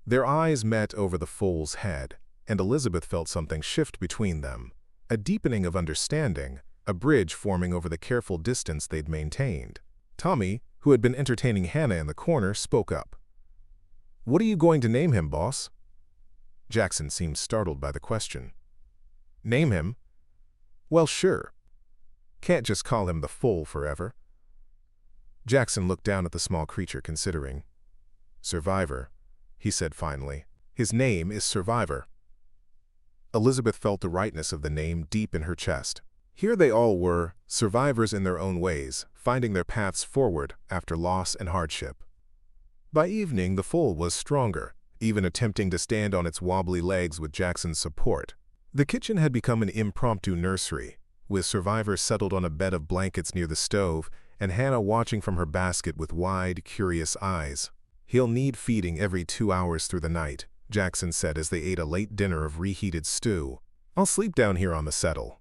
Their eyes met over the foal's head, and Elizabeth felt something shift between them, a deepening of understanding, a bridge forming over the careful distance they'd maintained. Tommy, who had been entertaining Hannah in the corner, spoke up. "What are you going to name him, boss?" Jackson seemed startled by the question. "Name him? Well, sure. Can't just call him the foal forever." Jackson looked down at the small creature, considering. "Survivor," he said finally. "His name is Survivor." Elizabeth felt the rightness of the name deep in her chest. Here they all were, survivors in their own ways, finding their paths forward after loss and hardship. By evening, the foal was stronger, even attempting to stand on its wobbly legs with Jackson's support. The kitchen had become an impromptu nursery, with Survivor settled on a bed of blankets near the stove and Hannah watching from her basket with wide, curious eyes. "He'll need feeding every 2 hours through the night," Jackson said as they ate a late dinner of reheated stew. "I'll sleep down here on the settle."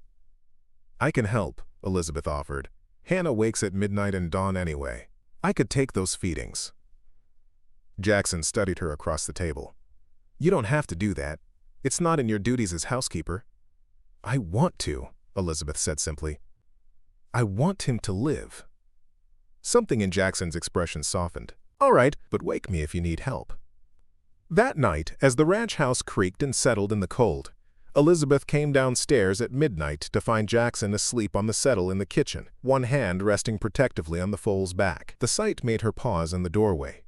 "I can help," Elizabeth offered. "Hannah wakes at midnight and dawn anyway. I could take those feedings." Jackson studied her across the table. "You don't have to do that. It's not in your duties as housekeeper." "I want to," Elizabeth said simply. "I want him to live." Something in Jackson's expression softened. "All right, but wake me if you need help." That night, as the ranch house creaked and settled in the cold, Elizabeth came downstairs at midnight to find Jackson asleep on the settle in the kitchen, one hand resting protectively on the foal's back. The sight made her pause in the doorway,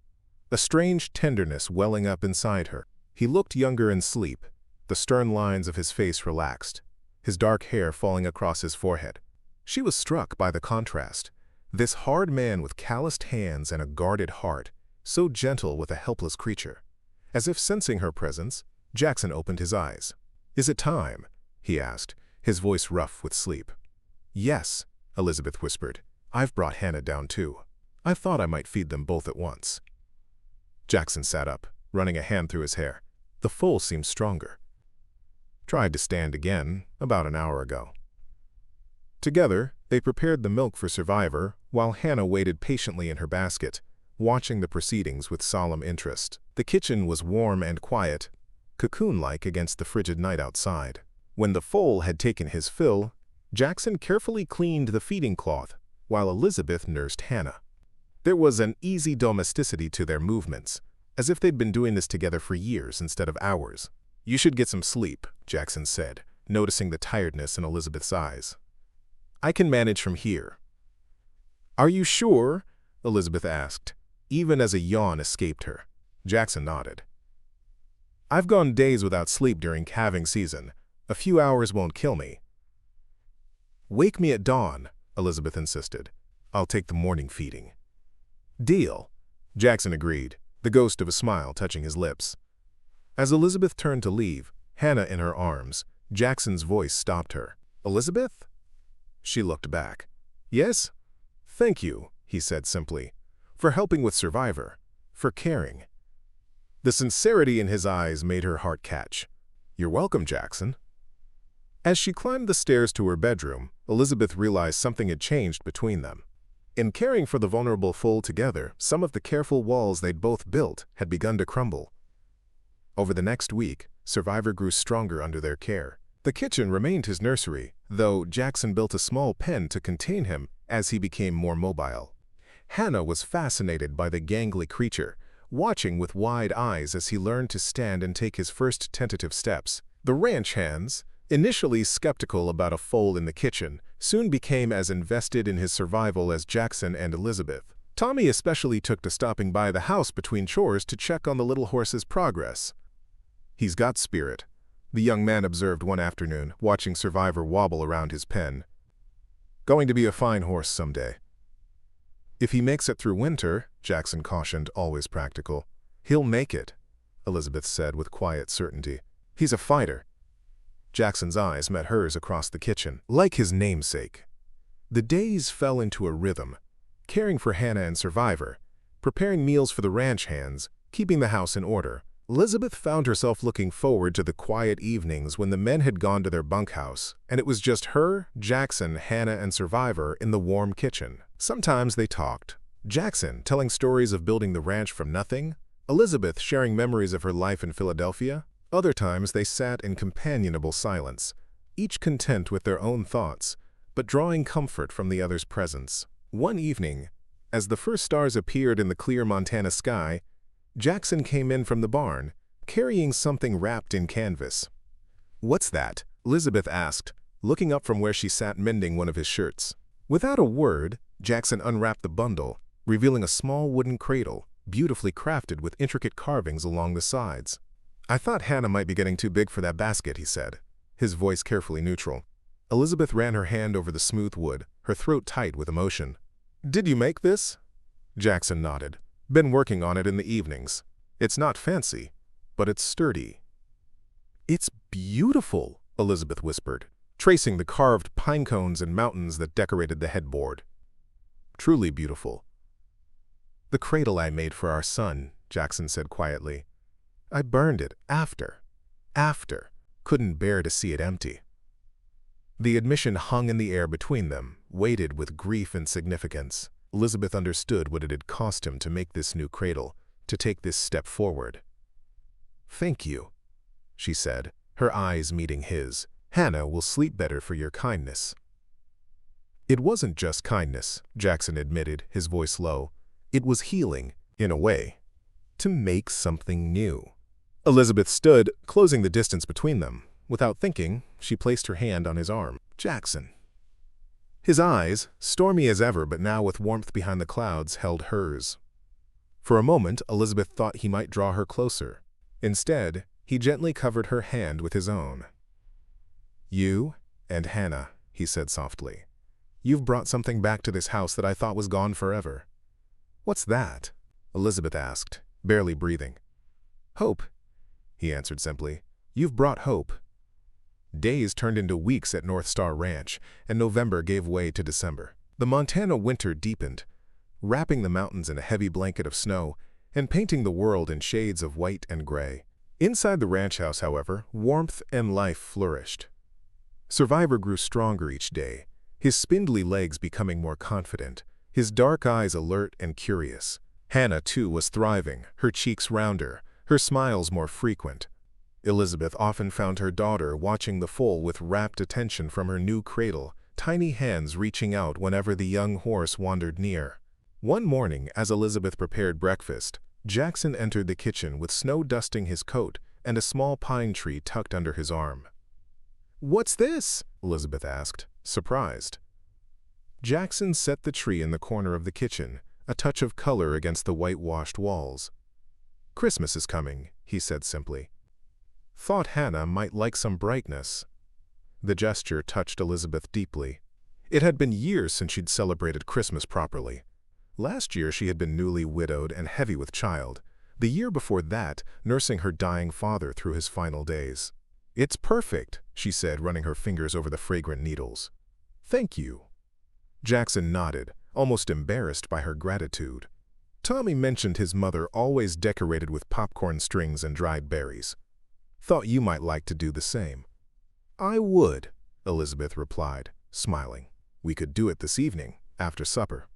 a strange tenderness welling up inside her. He looked younger in sleep, the stern lines of his face relaxed, his dark hair falling across his forehead. She was struck by the contrast. This hard man with calloused hands and a guarded heart, so gentle with a helpless creature. As if sensing her presence, Jackson opened his eyes. "Is it time?" he asked, his voice rough with sleep. "Yes," Elizabeth whispered. "I've brought Hannah down too. I thought I might feed them both at once." Jackson sat up, running a hand through his hair. The foal seemed stronger. "Tried to stand again about an hour ago." Together, they prepared the milk for Survivor, while Hannah waited patiently in her basket, watching the proceedings with solemn interest. The kitchen was warm and quiet, cocoon-like against the frigid night outside. When the foal had taken his fill, Jackson carefully cleaned the feeding cloth, while Elizabeth nursed Hannah. There was an easy domesticity to their movements, as if they'd been doing this together for years instead of hours. "You should get some sleep," Jackson said, noticing the tiredness in Elizabeth's eyes. "I can manage from here." "Are you sure?" Elizabeth asked, even as a yawn escaped her. Jackson nodded. "I've gone days without sleep during calving season. A few hours won't kill me." "Wake me at dawn," Elizabeth insisted. "I'll take the morning feeding." "Deal," Jackson agreed, the ghost of a smile touching his lips. As Elizabeth turned to leave, Hannah in her arms, Jackson's voice stopped her. "Elizabeth?" She looked back. "Yes?" "Thank you," he said simply, "for helping with Survivor, for caring." The sincerity in his eyes made her heart catch. "You're welcome, Jackson." As she climbed the stairs to her bedroom, Elizabeth realized something had changed between them. In caring for the vulnerable foal together, some of the careful walls they'd both built had begun to crumble. Over the next week, Survivor grew stronger under their care. The kitchen remained his nursery, though Jackson built a small pen to contain him as he became more mobile. Hannah was fascinated by the gangly creature, watching with wide eyes as he learned to stand and take his first tentative steps. The ranch hands, initially skeptical about a foal in the kitchen, soon became as invested in his survival as Jackson and Elizabeth. Tommy especially took to stopping by the house between chores to check on the little horse's progress. "He's got spirit," the young man observed one afternoon, watching Survivor wobble around his pen. "Going to be a fine horse someday." "If he makes it through winter," Jackson cautioned, always practical. "He'll make it," Elizabeth said with quiet certainty. "He's a fighter." Jackson's eyes met hers across the kitchen, like his namesake. The days fell into a rhythm, caring for Hannah and Survivor, preparing meals for the ranch hands, keeping the house in order. Elizabeth found herself looking forward to the quiet evenings when the men had gone to their bunkhouse, and it was just her, Jackson, Hannah, and Survivor in the warm kitchen. Sometimes they talked, Jackson telling stories of building the ranch from nothing, Elizabeth sharing memories of her life in Philadelphia. Other times they sat in companionable silence, each content with their own thoughts, but drawing comfort from the other's presence. One evening, as the first stars appeared in the clear Montana sky, Jackson came in from the barn, carrying something wrapped in canvas. "What's that?" Elizabeth asked, looking up from where she sat mending one of his shirts. Without a word, Jackson unwrapped the bundle, revealing a small wooden cradle, beautifully crafted with intricate carvings along the sides. "I thought Hannah might be getting too big for that basket," he said, his voice carefully neutral. Elizabeth ran her hand over the smooth wood, her throat tight with emotion. "Did you make this?" Jackson nodded. "Been working on it in the evenings. It's not fancy, but it's sturdy." "It's beautiful," Elizabeth whispered, tracing the carved pine cones and mountains that decorated the headboard. "Truly beautiful." "The cradle I made for our son," Jackson said quietly. "I burned it after. Couldn't bear to see it empty." The admission hung in the air between them, weighted with grief and significance. Elizabeth understood what it had cost him to make this new cradle, to take this step forward. "Thank you," she said, her eyes meeting his. "Hannah will sleep better for your kindness." It wasn't just kindness, Jackson admitted, his voice low. It was healing, in a way. To make something new. Elizabeth stood, closing the distance between them. Without thinking, she placed her hand on his arm. Jackson. His eyes, stormy as ever but now with warmth behind the clouds, held hers. For a moment, Elizabeth thought he might draw her closer. Instead, he gently covered her hand with his own. You and Hannah, he said softly. You've brought something back to this house that I thought was gone forever. What's that? Elizabeth asked, barely breathing. Hope, he answered simply. You've brought hope. Days turned into weeks at North Star Ranch, and November gave way to December. The Montana winter deepened, wrapping the mountains in a heavy blanket of snow and painting the world in shades of white and gray. Inside the ranch house, however, warmth and life flourished. Survivor grew stronger each day, his spindly legs becoming more confident, his dark eyes alert and curious. Hannah, too, was thriving, her cheeks rounder, her smiles more frequent. Elizabeth often found her daughter watching the foal with rapt attention from her new cradle, tiny hands reaching out whenever the young horse wandered near. One morning, as Elizabeth prepared breakfast, Jackson entered the kitchen with snow dusting his coat and a small pine tree tucked under his arm. "What's this?" Elizabeth asked, surprised. Jackson set the tree in the corner of the kitchen, a touch of color against the whitewashed walls. "Christmas is coming," he said simply. Thought Hannah might like some brightness. The gesture touched Elizabeth deeply. It had been years since she'd celebrated Christmas properly. Last year she had been newly widowed and heavy with child. The year before that, nursing her dying father through his final days. "It's perfect," she said, running her fingers over the fragrant needles. "Thank you." Jackson nodded, almost embarrassed by her gratitude. Tommy mentioned his mother always decorated with popcorn strings and dried berries. "Thought you might like to do the same." "I would," Elizabeth replied, smiling. "We could do it this evening, after supper."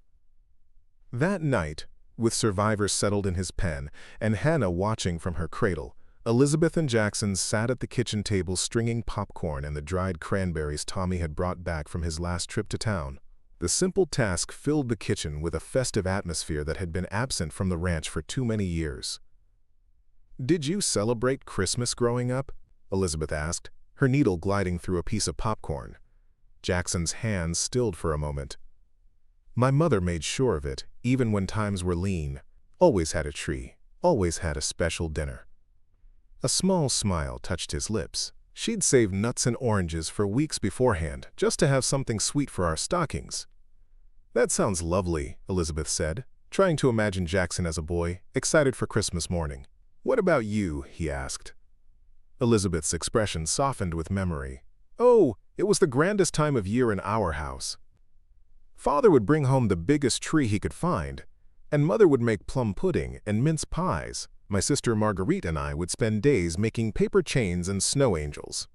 That night, with Survivor settled in his pen and Hannah watching from her cradle, Elizabeth and Jackson sat at the kitchen table stringing popcorn and the dried cranberries Tommy had brought back from his last trip to town. The simple task filled the kitchen with a festive atmosphere that had been absent from the ranch for too many years. "Did you celebrate Christmas growing up?" Elizabeth asked, her needle gliding through a piece of popcorn. Jackson's hands stilled for a moment. "My mother made sure of it, even when times were lean. Always had a tree, always had a special dinner." A small smile touched his lips. She'd saved nuts and oranges for weeks beforehand, just to have something sweet for our stockings. "That sounds lovely," Elizabeth said, trying to imagine Jackson as a boy, excited for Christmas morning. "What about you?" he asked. Elizabeth's expression softened with memory. "Oh, it was the grandest time of year in our house. Father would bring home the biggest tree he could find, and Mother would make plum pudding and mince pies. My sister Marguerite and I would spend days making paper chains and snow angels."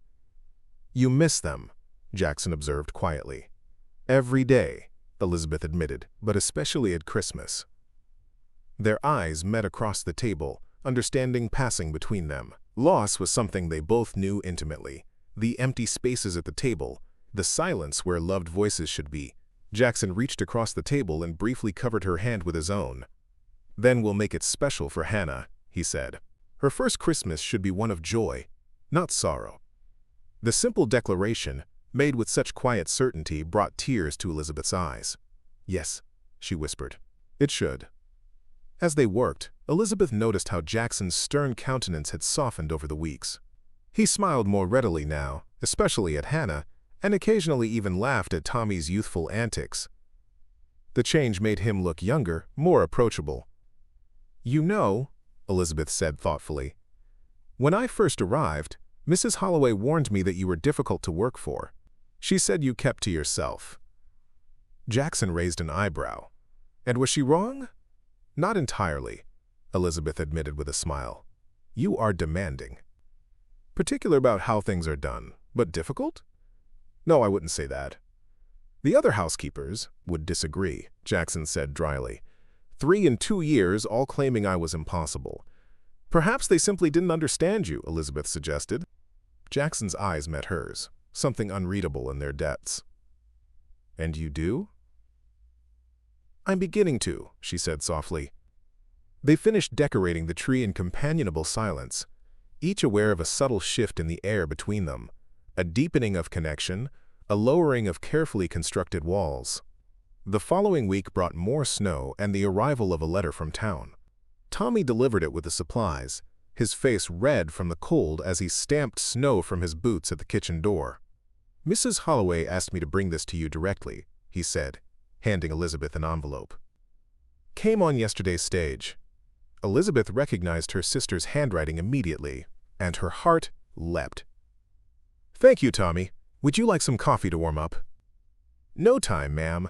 "You miss them," Jackson observed quietly. "Every day," Elizabeth admitted, "but especially at Christmas." Their eyes met across the table, understanding passing between them. Loss was something they both knew intimately. The empty spaces at the table, the silence where loved voices should be. Jackson reached across the table and briefly covered her hand with his own. "Then we'll make it special for Hannah," he said. "Her first Christmas should be one of joy, not sorrow." The simple declaration, made with such quiet certainty, brought tears to Elizabeth's eyes. "Yes," she whispered. "It should." As they worked, Elizabeth noticed how Jackson's stern countenance had softened over the weeks. He smiled more readily now, especially at Hannah, and occasionally even laughed at Tommy's youthful antics. The change made him look younger, more approachable. "You know," Elizabeth said thoughtfully, "when I first arrived, Mrs. Holloway warned me that you were difficult to work for. She said you kept to yourself." Jackson raised an eyebrow. "And was she wrong?" "Not entirely," Elizabeth admitted with a smile. "You are demanding. Particular about how things are done, but difficult?" "No, I wouldn't say that." "The other housekeepers would disagree," Jackson said dryly. 3 in 2 years, all claiming I was impossible. "Perhaps they simply didn't understand you," Elizabeth suggested. Jackson's eyes met hers, something unreadable in their depths. And you do? I'm beginning to, she said softly. They finished decorating the tree in companionable silence, each aware of a subtle shift in the air between them, a deepening of connection, a lowering of carefully constructed walls. The following week brought more snow and the arrival of a letter from town. Tommy delivered it with the supplies, his face red from the cold as he stamped snow from his boots at the kitchen door. Mrs. Holloway asked me to bring this to you directly, he said, handing Elizabeth an envelope. Came on yesterday's stage. Elizabeth recognized her sister's handwriting immediately, and her heart leapt. Thank you, Tommy. Would you like some coffee to warm up? No time, ma'am.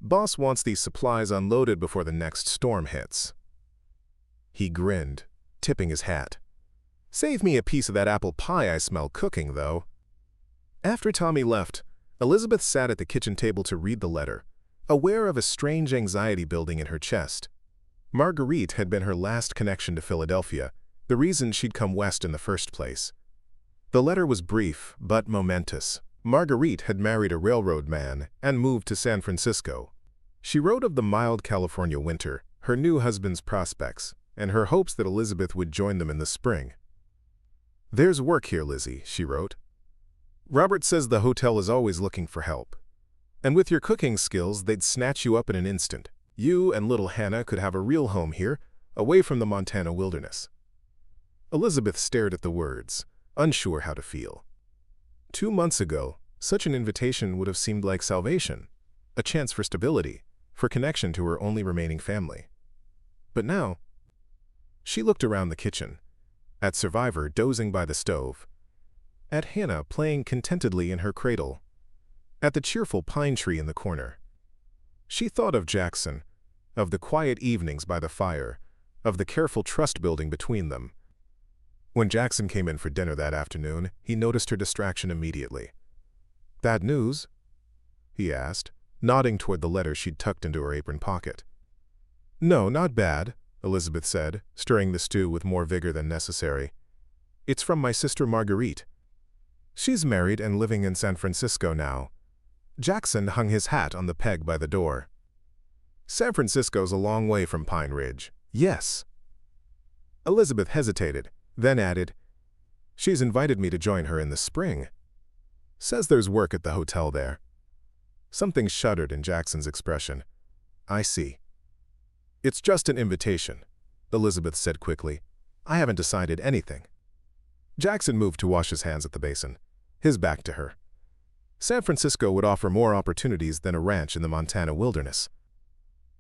Boss wants these supplies unloaded before the next storm hits. He grinned, tipping his hat. Save me a piece of that apple pie I smell cooking, though. After Tommy left, Elizabeth sat at the kitchen table to read the letter, aware of a strange anxiety building in her chest. Marguerite had been her last connection to Philadelphia, the reason she'd come west in the first place. The letter was brief, but momentous. Marguerite had married a railroad man and moved to San Francisco. She wrote of the mild California winter, her new husband's prospects, and her hopes that Elizabeth would join them in the spring. There's work here, Lizzie, she wrote. Robert says the hotel is always looking for help. And with your cooking skills, they'd snatch you up in an instant. You and little Hannah could have a real home here, away from the Montana wilderness. Elizabeth stared at the words, unsure how to feel. 2 months ago, such an invitation would have seemed like salvation, a chance for stability, for connection to her only remaining family. But now, she looked around the kitchen, at Survivor dozing by the stove, at Hannah playing contentedly in her cradle, at the cheerful pine tree in the corner. She thought of Jackson, of the quiet evenings by the fire, of the careful trust building between them. When Jackson came in for dinner that afternoon, he noticed her distraction immediately. Bad news? He asked, nodding toward the letter she'd tucked into her apron pocket. No, not bad, Elizabeth said, stirring the stew with more vigor than necessary. It's from my sister Marguerite. She's married and living in San Francisco now. Jackson hung his hat on the peg by the door. San Francisco's a long way from Pine Ridge. Yes. Elizabeth hesitated, then added, She's invited me to join her in the spring. Says there's work at the hotel there. Something shuddered in Jackson's expression. I see. It's just an invitation, Elizabeth said quickly. I haven't decided anything. Jackson moved to wash his hands at the basin, his back to her. San Francisco would offer more opportunities than a ranch in the Montana wilderness.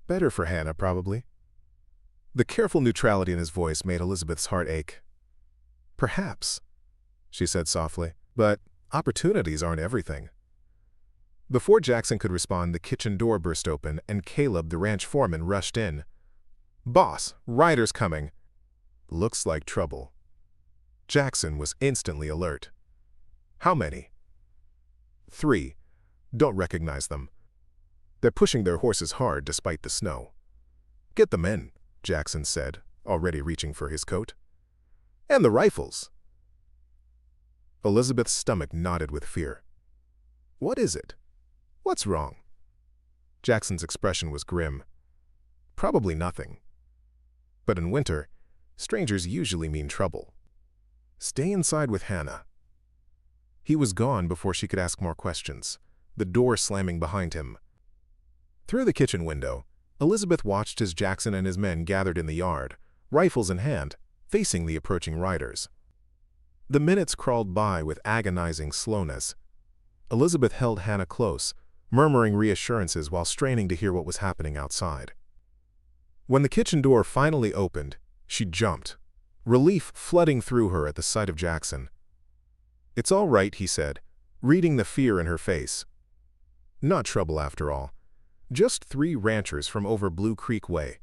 Better for Hannah, probably. The careful neutrality in his voice made Elizabeth's heart ache. Perhaps, she said softly, but opportunities aren't everything. Before Jackson could respond, the kitchen door burst open and Caleb, the ranch foreman, rushed in. Boss, riders coming. Looks like trouble. Jackson was instantly alert. How many? 3. Don't recognize them. They're pushing their horses hard despite the snow. Get them in, Jackson said, already reaching for his coat. And the rifles. Elizabeth's stomach knotted with fear. What is it? What's wrong? Jackson's expression was grim. Probably nothing. But in winter, strangers usually mean trouble. Stay inside with Hannah. He was gone before she could ask more questions, the door slamming behind him. Through the kitchen window, Elizabeth watched as Jackson and his men gathered in the yard, rifles in hand, facing the approaching riders. The minutes crawled by with agonizing slowness. Elizabeth held Hannah close, murmuring reassurances while straining to hear what was happening outside. When the kitchen door finally opened, she jumped, relief flooding through her at the sight of Jackson. It's all right, he said, reading the fear in her face. Not trouble after all. Just 3 ranchers from over Blue Creek Way.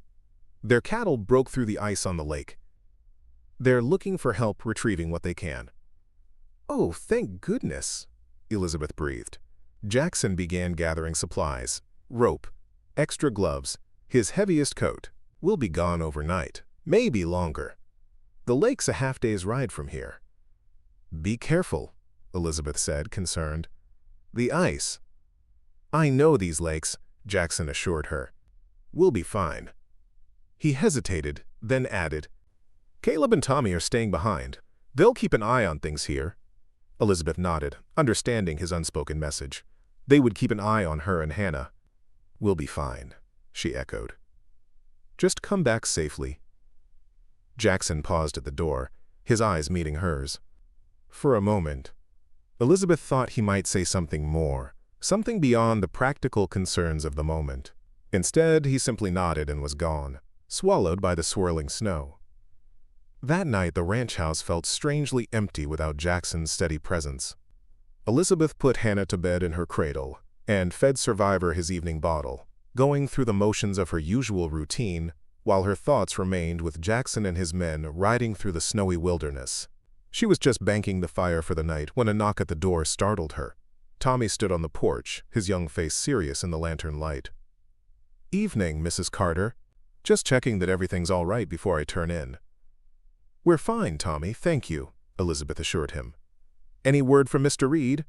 Their cattle broke through the ice on the lake. They're looking for help retrieving what they can. Oh, thank goodness, Elizabeth breathed. Jackson began gathering supplies, rope, extra gloves, his heaviest coat. We'll be gone overnight, maybe longer. The lake's a half-day's ride from here. Be careful, Elizabeth said, concerned. The ice. "I know these lakes," Jackson assured her. "We'll be fine." He hesitated, then added, "Caleb and Tommy are staying behind. They'll keep an eye on things here." Elizabeth nodded, understanding his unspoken message. They would keep an eye on her and Hannah. "We'll be fine," she echoed. "Just come back safely." Jackson paused at the door, his eyes meeting hers. For a moment, Elizabeth thought he might say something more, something beyond the practical concerns of the moment. Instead, he simply nodded and was gone, swallowed by the swirling snow. That night, the ranch house felt strangely empty without Jackson's steady presence. Elizabeth put Hannah to bed in her cradle and fed Survivor his evening bottle, going through the motions of her usual routine while her thoughts remained with Jackson and his men riding through the snowy wilderness. She was just banking the fire for the night when a knock at the door startled her. Tommy stood on the porch, his young face serious in the lantern light. "Evening, Mrs. Carter. Just checking that everything's all right before I turn in." "We're fine, Tommy, thank you," Elizabeth assured him. "Any word from Mr. Reed?"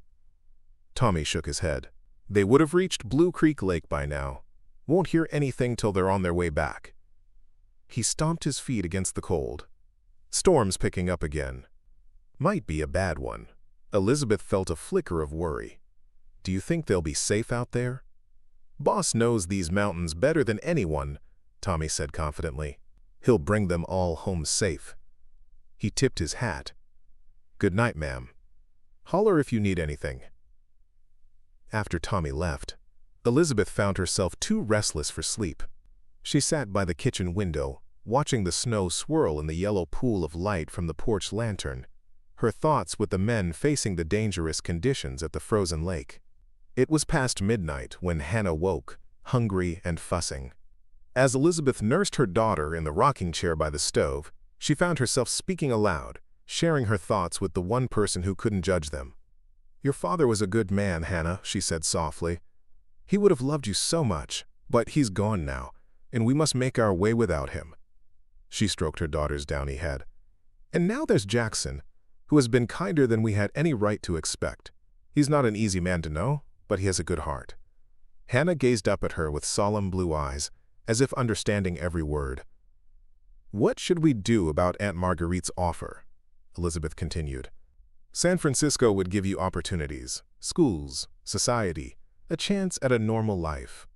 Tommy shook his head. "They would have reached Blue Creek Lake by now. Won't hear anything till they're on their way back." He stomped his feet against the cold. "Storm's picking up again. Might be a bad one." Elizabeth felt a flicker of worry. "Do you think they'll be safe out there?" "Boss knows these mountains better than anyone," Tommy said confidently. "He'll bring them all home safe." He tipped his hat. "Good night, ma'am. Holler if you need anything." After Tommy left, Elizabeth found herself too restless for sleep. She sat by the kitchen window, watching the snow swirl in the yellow pool of light from the porch lantern, her thoughts with the men facing the dangerous conditions at the frozen lake. It was past midnight when Hannah woke, hungry and fussing. As Elizabeth nursed her daughter in the rocking chair by the stove, she found herself speaking aloud, sharing her thoughts with the one person who couldn't judge them. "Your father was a good man, Hannah," she said softly. "He would have loved you so much, but he's gone now, and we must make our way without him." She stroked her daughter's downy head. "And now there's Jackson, who has been kinder than we had any right to expect. He's not an easy man to know, but he has a good heart." Hannah gazed up at her with solemn blue eyes, as if understanding every word. "What should we do about Aunt Marguerite's offer?" Elizabeth continued. "San Francisco would give you opportunities, schools, society, a chance at a normal life."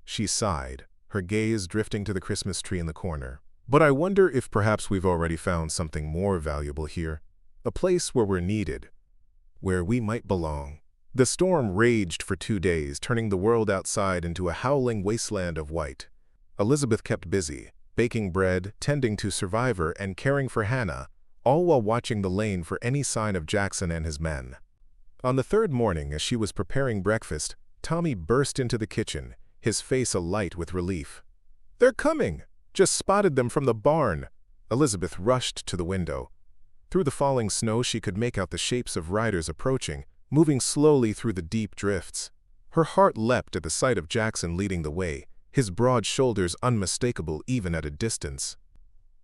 She sighed, her gaze drifting to the Christmas tree in the corner. "But I wonder if perhaps we've already found something more valuable here, a place where we're needed, where we might belong." The storm raged for 2 days, turning the world outside into a howling wasteland of white. Elizabeth kept busy, baking bread, tending to Survivor, and caring for Hannah, all while watching the lane for any sign of Jackson and his men. On the third morning, as she was preparing breakfast, Tommy burst into the kitchen, his face alight with relief. "They're coming! Just spotted them from the barn!" Elizabeth rushed to the window. Through the falling snow, she could make out the shapes of riders approaching, moving slowly through the deep drifts. Her heart leapt at the sight of Jackson leading the way, his broad shoulders unmistakable even at a distance.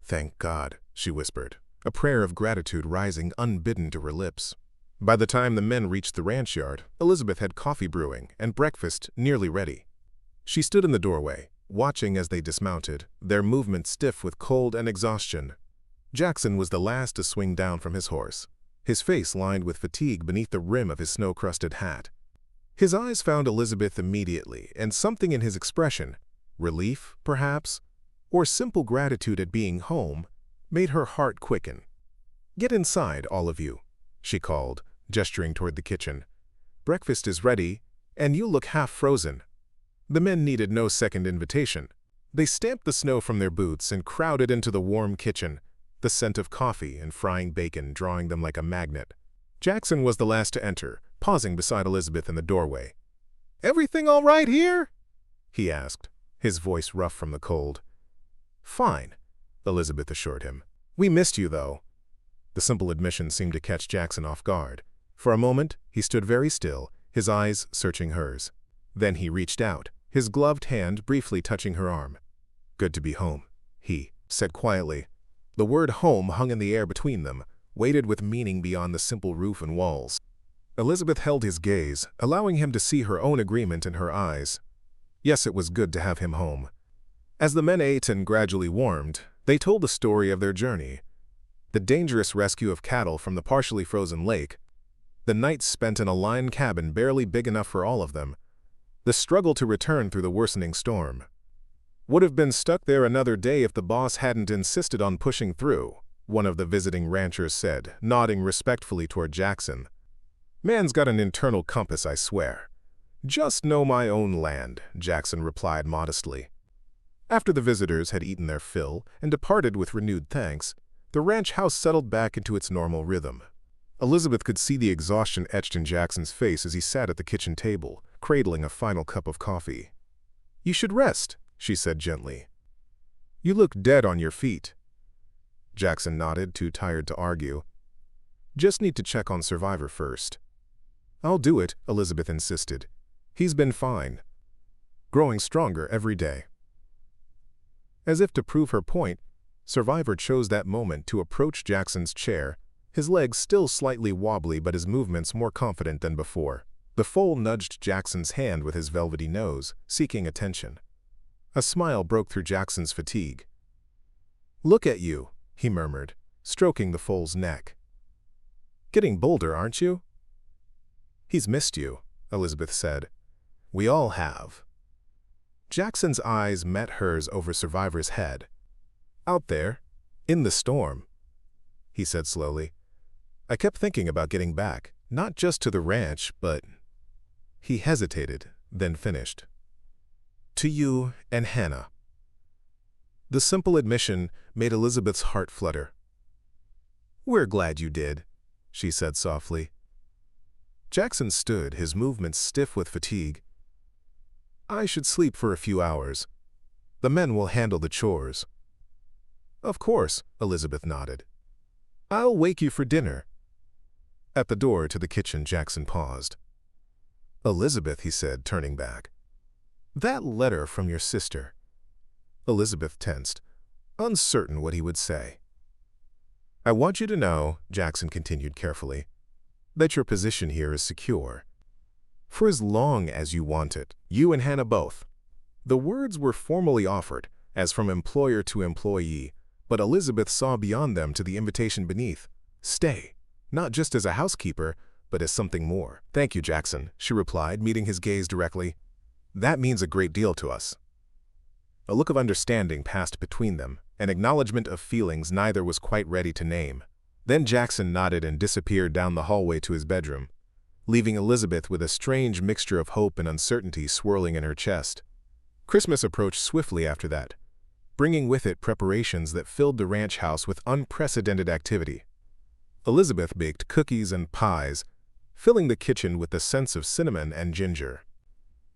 "Thank God," she whispered, a prayer of gratitude rising unbidden to her lips. By the time the men reached the ranch yard, Elizabeth had coffee brewing and breakfast nearly ready. She stood in the doorway, watching as they dismounted, their movement stiff with cold and exhaustion. Jackson was the last to swing down from his horse, his face lined with fatigue beneath the rim of his snow-crusted hat. His eyes found Elizabeth immediately, and something in his expression, relief, perhaps, or simple gratitude at being home, made her heart quicken. "Get inside, all of you," she called, gesturing toward the kitchen. "Breakfast is ready, and you look half frozen." The men needed no second invitation. They stamped the snow from their boots and crowded into the warm kitchen, the scent of coffee and frying bacon drawing them like a magnet. Jackson was the last to enter, pausing beside Elizabeth in the doorway. "Everything all right here?" he asked, his voice rough from the cold. "Fine," Elizabeth assured him. "We missed you, though." The simple admission seemed to catch Jackson off guard. For a moment, he stood very still, his eyes searching hers. Then he reached out, his gloved hand briefly touching her arm. "Good to be home," he said quietly. The word home hung in the air between them, weighted with meaning beyond the simple roof and walls. Elizabeth held his gaze, allowing him to see her own agreement in her eyes. Yes, it was good to have him home. As the men ate and gradually warmed, they told the story of their journey. The dangerous rescue of cattle from the partially frozen lake, the nights spent in a lime cabin barely big enough for all of them, the struggle to return through the worsening storm. "Would have been stuck there another day if the boss hadn't insisted on pushing through," one of the visiting ranchers said, nodding respectfully toward Jackson. "Man's got an internal compass, I swear." "Just know my own land," Jackson replied modestly. After the visitors had eaten their fill and departed with renewed thanks, the ranch house settled back into its normal rhythm. Elizabeth could see the exhaustion etched in Jackson's face as he sat at the kitchen table, cradling a final cup of coffee. "You should rest," she said gently. "You look dead on your feet." Jackson nodded, too tired to argue. "Just need to check on Survivor first." "I'll do it," Elizabeth insisted. "He's been fine. Growing stronger every day." As if to prove her point, Survivor chose that moment to approach Jackson's chair, his legs still slightly wobbly but his movements more confident than before. The foal nudged Jackson's hand with his velvety nose, seeking attention. A smile broke through Jackson's fatigue. "Look at you," he murmured, stroking the foal's neck. "Getting bolder, aren't you?" "He's missed you," Elizabeth said. "We all have." Jackson's eyes met hers over Survivor's head. "Out there, in the storm," he said slowly, "I kept thinking about getting back, not just to the ranch, but—" He hesitated, then finished. "To you and Hannah." The simple admission made Elizabeth's heart flutter. "We're glad you did," she said softly. Jackson stood, his movements stiff with fatigue. "I should sleep for a few hours. The men will handle the chores." "Of course," Elizabeth nodded. "I'll wake you for dinner." At the door to the kitchen, Jackson paused. "Elizabeth," he said, turning back. "That letter from your sister." Elizabeth tensed, uncertain what he would say. "I want you to know," Jackson continued carefully, "that your position here is secure. For as long as you want it, you and Hannah both." The words were formally offered, as from employer to employee, but Elizabeth saw beyond them to the invitation beneath. Stay, not just as a housekeeper, but as something more. "Thank you, Jackson," she replied, meeting his gaze directly. "That means a great deal to us." A look of understanding passed between them, an acknowledgement of feelings neither was quite ready to name. Then Jackson nodded and disappeared down the hallway to his bedroom, leaving Elizabeth with a strange mixture of hope and uncertainty swirling in her chest. Christmas approached swiftly after that, bringing with it preparations that filled the ranch house with unprecedented activity. Elizabeth baked cookies and pies, filling the kitchen with the scents of cinnamon and ginger.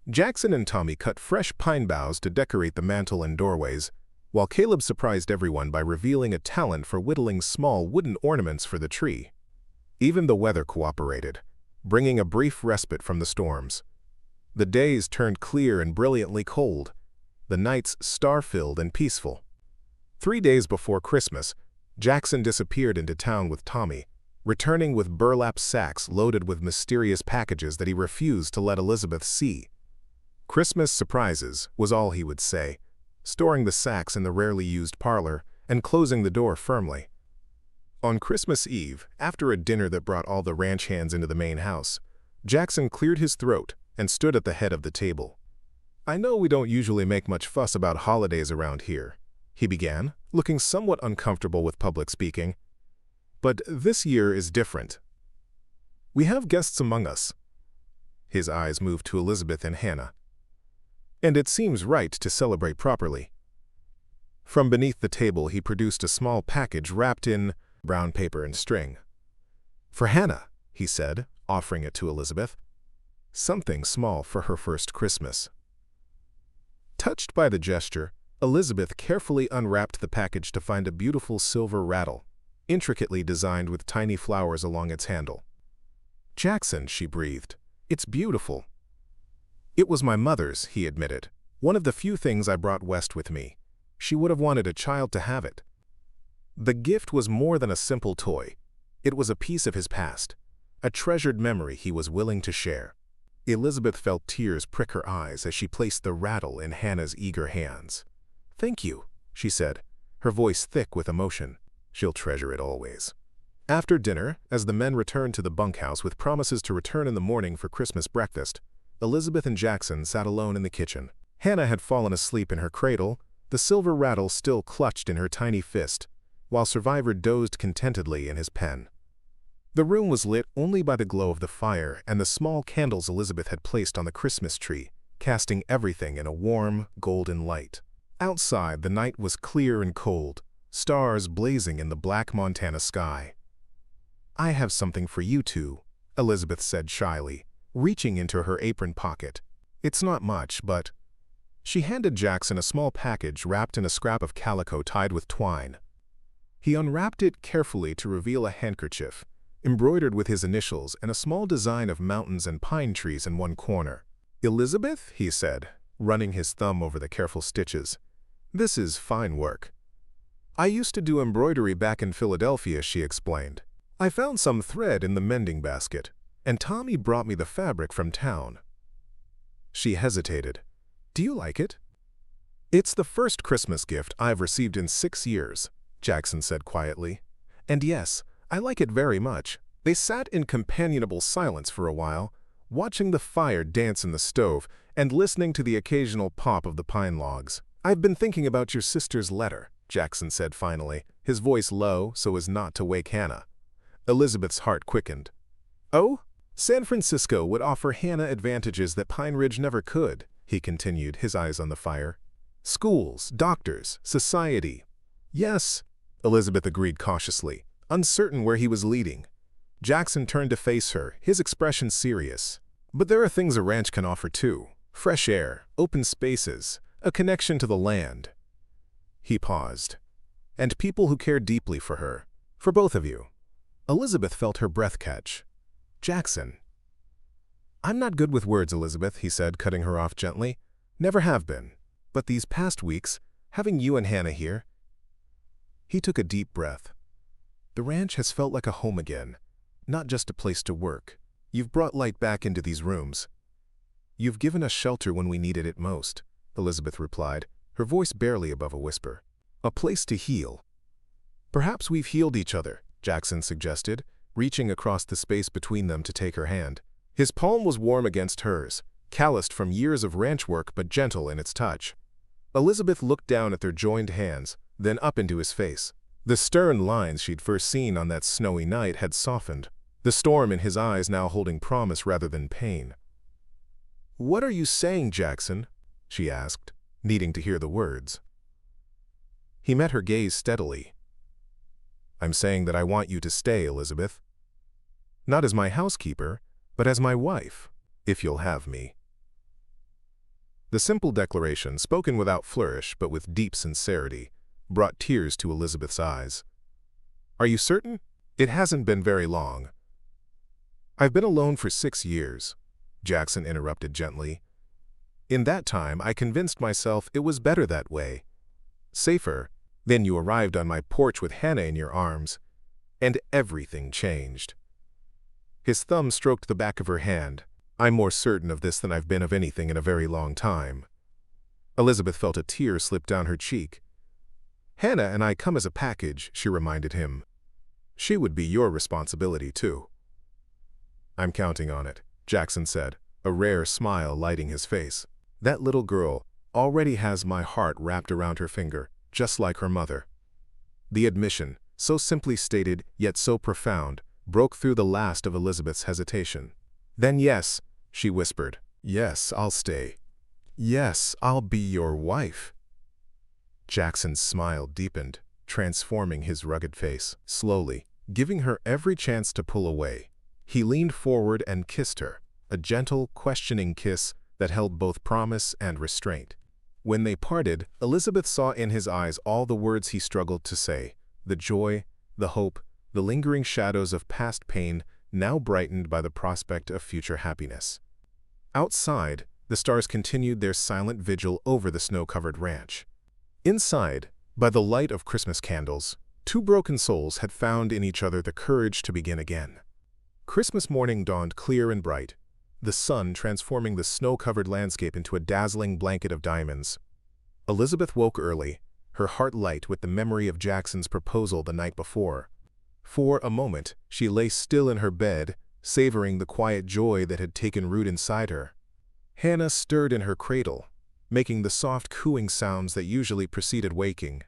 Jackson and Tommy cut fresh pine boughs to decorate the mantel and doorways, while Caleb surprised everyone by revealing a talent for whittling small wooden ornaments for the tree. Even the weather cooperated, bringing a brief respite from the storms. The days turned clear and brilliantly cold, the nights star-filled and peaceful. 3 days before Christmas, Jackson disappeared into town with Tommy, returning with burlap sacks loaded with mysterious packages that he refused to let Elizabeth see. "Christmas surprises," was all he would say, storing the sacks in the rarely used parlor and closing the door firmly. On Christmas Eve, after a dinner that brought all the ranch hands into the main house, Jackson cleared his throat and stood at the head of the table. "I know we don't usually make much fuss about holidays around here," he began, looking somewhat uncomfortable with public speaking. "But this year is different. We have guests among us." His eyes moved to Elizabeth and Hannah. "And it seems right to celebrate properly." From beneath the table he produced a small package wrapped in brown paper and string. "For Hannah," he said, offering it to Elizabeth. "Something small for her first Christmas." Touched by the gesture, Elizabeth carefully unwrapped the package to find a beautiful silver rattle, intricately designed with tiny flowers along its handle. "Jackson," she breathed, "it's beautiful." "It was my mother's," he admitted. "One of the few things I brought west with me. She would have wanted a child to have it." The gift was more than a simple toy. It was a piece of his past. a treasured memory he was willing to share. Elizabeth felt tears prick her eyes as she placed the rattle in Hannah's eager hands. "Thank you," she said, her voice thick with emotion. She'll treasure it always. After dinner, as the men returned to the bunkhouse with promises to return in the morning for Christmas breakfast, Elizabeth and Jackson sat alone in the kitchen. Hannah had fallen asleep in her cradle, the silver rattle still clutched in her tiny fist, while Survivor dozed contentedly in his pen. The room was lit only by the glow of the fire and the small candles Elizabeth had placed on the Christmas tree, casting everything in a warm, golden light. Outside, the night was clear and cold, stars blazing in the black Montana sky. "I have something for you two," Elizabeth said shyly, reaching into her apron pocket. "It's not much, but—" She handed Jackson a small package wrapped in a scrap of calico tied with twine. He unwrapped it carefully to reveal a handkerchief, embroidered with his initials and a small design of mountains and pine trees in one corner. "Elizabeth," he said, running his thumb over the careful stitches, "this is fine work." "I used to do embroidery back in Philadelphia," she explained. "I found some thread in the mending basket, and Tommy brought me the fabric from town." She hesitated. "Do you like it?" "It's the first Christmas gift I've received in 6 years," Jackson said quietly. "And yes, I like it very much." They sat in companionable silence for a while, watching the fire dance in the stove and listening to the occasional pop of the pine logs. "I've been thinking about your sister's letter," Jackson said finally, his voice low so as not to wake Hannah. Elizabeth's heart quickened. "Oh? San Francisco would offer Hannah advantages that Pine Ridge never could," he continued, his eyes on the fire. "Schools, doctors, society." "Yes," Elizabeth agreed cautiously, uncertain where he was leading. Jackson turned to face her, his expression serious. "But there are things a ranch can offer too. Fresh air, open spaces, a connection to the land." He paused. "And people who care deeply for her. For both of you." Elizabeth felt her breath catch. "Jackson." "I'm not good with words, Elizabeth," he said, cutting her off gently. "Never have been. But these past weeks, having you and Hannah here—" He took a deep breath. "The ranch has felt like a home again, not just a place to work. You've brought light back into these rooms." "You've given us shelter when we needed it most," Elizabeth replied, her voice barely above a whisper. "A place to heal." "Perhaps we've healed each other," Jackson suggested, reaching across the space between them to take her hand. His palm was warm against hers, calloused from years of ranch work but gentle in its touch. Elizabeth looked down at their joined hands, then up into his face. The stern lines she'd first seen on that snowy night had softened, the storm in his eyes now holding promise rather than pain. "What are you saying, Jackson?" she asked, needing to hear the words. He met her gaze steadily. "I'm saying that I want you to stay, Elizabeth. Not as my housekeeper, but as my wife, if you'll have me." The simple declaration, spoken without flourish but with deep sincerity, brought tears to Elizabeth's eyes. "Are you certain? It hasn't been very long." "I've been alone for 6 years," Jackson interrupted gently. "In that time, I convinced myself it was better that way. Safer. Then you arrived on my porch with Hannah in your arms, and everything changed." His thumb stroked the back of her hand. "I'm more certain of this than I've been of anything in a very long time." Elizabeth felt a tear slip down her cheek. "Hannah and I come as a package," she reminded him. "She would be your responsibility, too." "I'm counting on it," Jackson said, a rare smile lighting his face. "That little girl already has my heart wrapped around her finger, just like her mother." The admission, so simply stated yet so profound, broke through the last of Elizabeth's hesitation. "Then yes," she whispered. "Yes, I'll stay. Yes, I'll be your wife." Jackson's smile deepened, transforming his rugged face. Slowly, giving her every chance to pull away, he leaned forward and kissed her, a gentle, questioning kiss that held both promise and restraint. When they parted, Elizabeth saw in his eyes all the words he struggled to say, the joy, the hope, the lingering shadows of past pain now brightened by the prospect of future happiness. Outside, the stars continued their silent vigil over the snow-covered ranch. Inside, by the light of Christmas candles, two broken souls had found in each other the courage to begin again. Christmas morning dawned clear and bright, the sun transforming the snow-covered landscape into a dazzling blanket of diamonds. Elizabeth woke early, her heart light with the memory of Jackson's proposal the night before. For a moment, she lay still in her bed, savoring the quiet joy that had taken root inside her. Hannah stirred in her cradle, making the soft cooing sounds that usually preceded waking.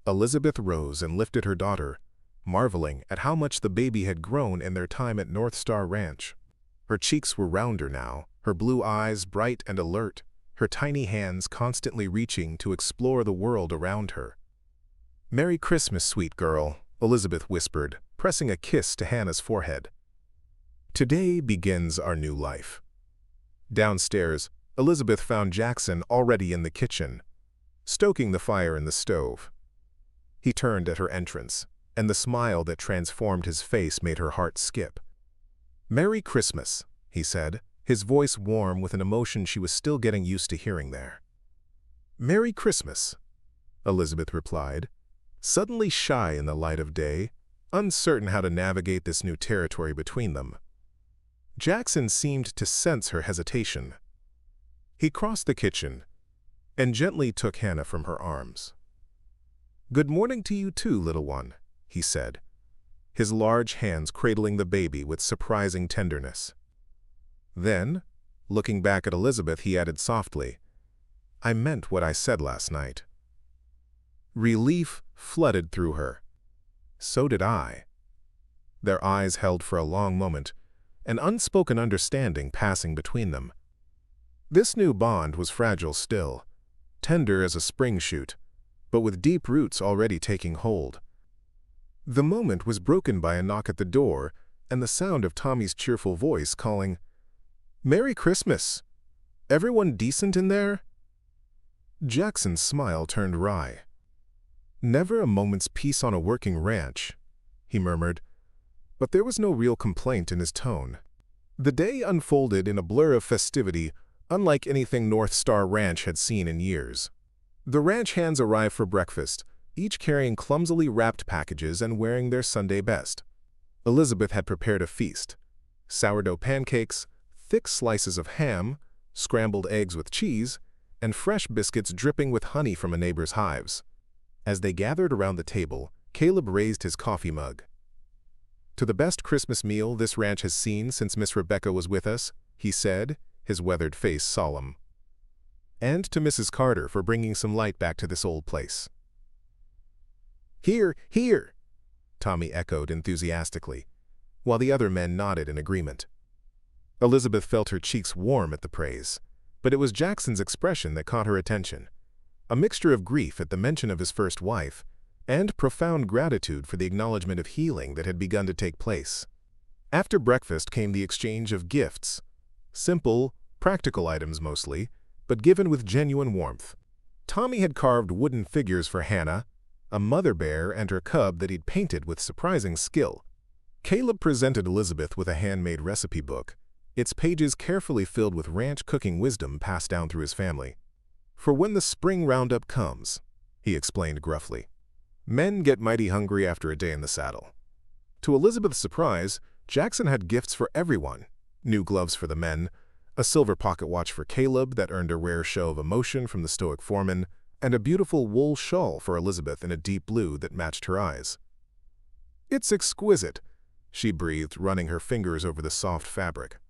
Elizabeth rose and lifted her daughter, marveling at how much the baby had grown in their time at North Star Ranch. Her cheeks were rounder now, her blue eyes bright and alert, her tiny hands constantly reaching to explore the world around her. "Merry Christmas, sweet girl," Elizabeth whispered, pressing a kiss to Hannah's forehead. "Today begins our new life." Downstairs, Elizabeth found Jackson already in the kitchen, stoking the fire in the stove. He turned at her entrance, and the smile that transformed his face made her heart skip. "Merry Christmas," he said, his voice warm with an emotion she was still getting used to hearing there. "Merry Christmas," Elizabeth replied, suddenly shy in the light of day, uncertain how to navigate this new territory between them. Jackson seemed to sense her hesitation. He crossed the kitchen and gently took Hannah from her arms. "Good morning to you too, little one," he said, his large hands cradling the baby with surprising tenderness. Then, looking back at Elizabeth, he added softly, "I meant what I said last night." Relief flooded through her. So did I. Their eyes held for a long moment, an unspoken understanding passing between them. This new bond was fragile still, tender as a spring shoot, but with deep roots already taking hold. The moment was broken by a knock at the door and the sound of Tommy's cheerful voice calling, "Merry Christmas! Everyone decent in there?" Jackson's smile turned wry. "Never a moment's peace on a working ranch," he murmured, but there was no real complaint in his tone. The day unfolded in a blur of festivity unlike anything North Star Ranch had seen in years. The ranch hands arrived for breakfast, each carrying clumsily wrapped packages and wearing their Sunday best. Elizabeth had prepared a feast: sourdough pancakes, thick slices of ham, scrambled eggs with cheese, and fresh biscuits dripping with honey from a neighbor's hives. As they gathered around the table, Caleb raised his coffee mug. "To the best Christmas meal this ranch has seen since Miss Rebecca was with us," he said, his weathered face solemn. "And to Mrs. Carter for bringing some light back to this old place." "Here, here!" Tommy echoed enthusiastically, while the other men nodded in agreement. Elizabeth felt her cheeks warm at the praise, but it was Jackson's expression that caught her attention, a mixture of grief at the mention of his first wife and profound gratitude for the acknowledgement of healing that had begun to take place. After breakfast came the exchange of gifts, simple, practical items mostly, but given with genuine warmth. Tommy had carved wooden figures for Hannah, a mother bear and her cub that he'd painted with surprising skill. Caleb presented Elizabeth with a handmade recipe book, its pages carefully filled with ranch cooking wisdom passed down through his family. "For when the spring roundup comes," he explained gruffly. "Men get mighty hungry after a day in the saddle." To Elizabeth's surprise, Jackson had gifts for everyone: new gloves for the men, a silver pocket watch for Caleb that earned a rare show of emotion from the stoic foreman, and a beautiful wool shawl for Elizabeth in a deep blue that matched her eyes. "It's exquisite," she breathed, running her fingers over the soft fabric.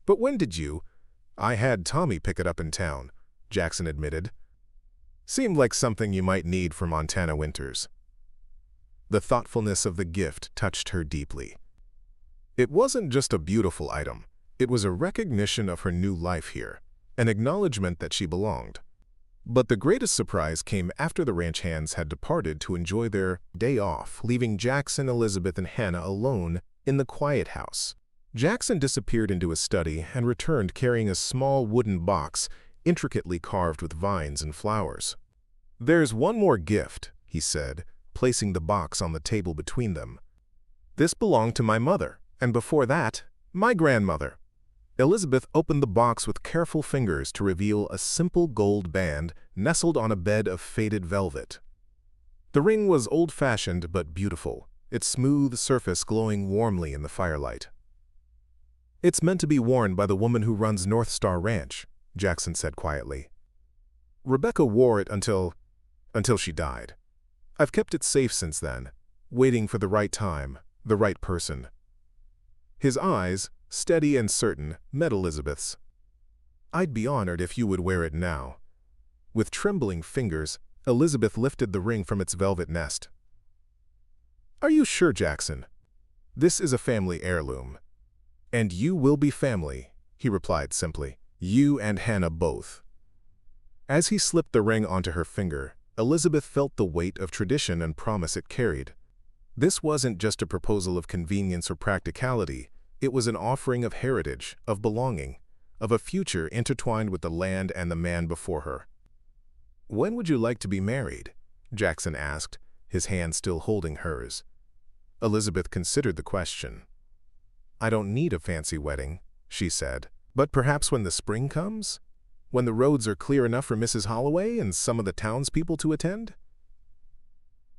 "But when did you—" "I had Tommy pick it up in town," Jackson admitted. "Seemed like something you might need for Montana winters." The thoughtfulness of the gift touched her deeply. It wasn't just a beautiful item. It was a recognition of her new life here, an acknowledgement that she belonged. But the greatest surprise came after the ranch hands had departed to enjoy their day off, leaving Jackson, Elizabeth, and Hannah alone in the quiet house. Jackson disappeared into his study and returned carrying a small wooden box intricately carved with vines and flowers. "There's one more gift," he said, placing the box on the table between them. "This belonged to my mother, and before that, my grandmother." Elizabeth opened the box with careful fingers to reveal a simple gold band nestled on a bed of faded velvet. The ring was old-fashioned but beautiful, its smooth surface glowing warmly in the firelight. "It's meant to be worn by the woman who runs North Star Ranch," Jackson said quietly. "Rebecca wore it until she died. I've kept it safe since then, waiting for the right time, the right person." His eyes, steady and certain, met Elizabeth's. "I'd be honored if you would wear it now." With trembling fingers, Elizabeth lifted the ring from its velvet nest. "Are you sure, Jackson? This is a family heirloom." "And you will be family," he replied simply. "You and Hannah both." As he slipped the ring onto her finger, Elizabeth felt the weight of tradition and promise it carried. This wasn't just a proposal of convenience or practicality. It was an offering of heritage, of belonging, of a future intertwined with the land and the man before her. "When would you like to be married?" Jackson asked, his hand still holding hers. Elizabeth considered the question. "I don't need a fancy wedding," she said, "but perhaps when the spring comes? When the roads are clear enough for Mrs. Holloway and some of the townspeople to attend?"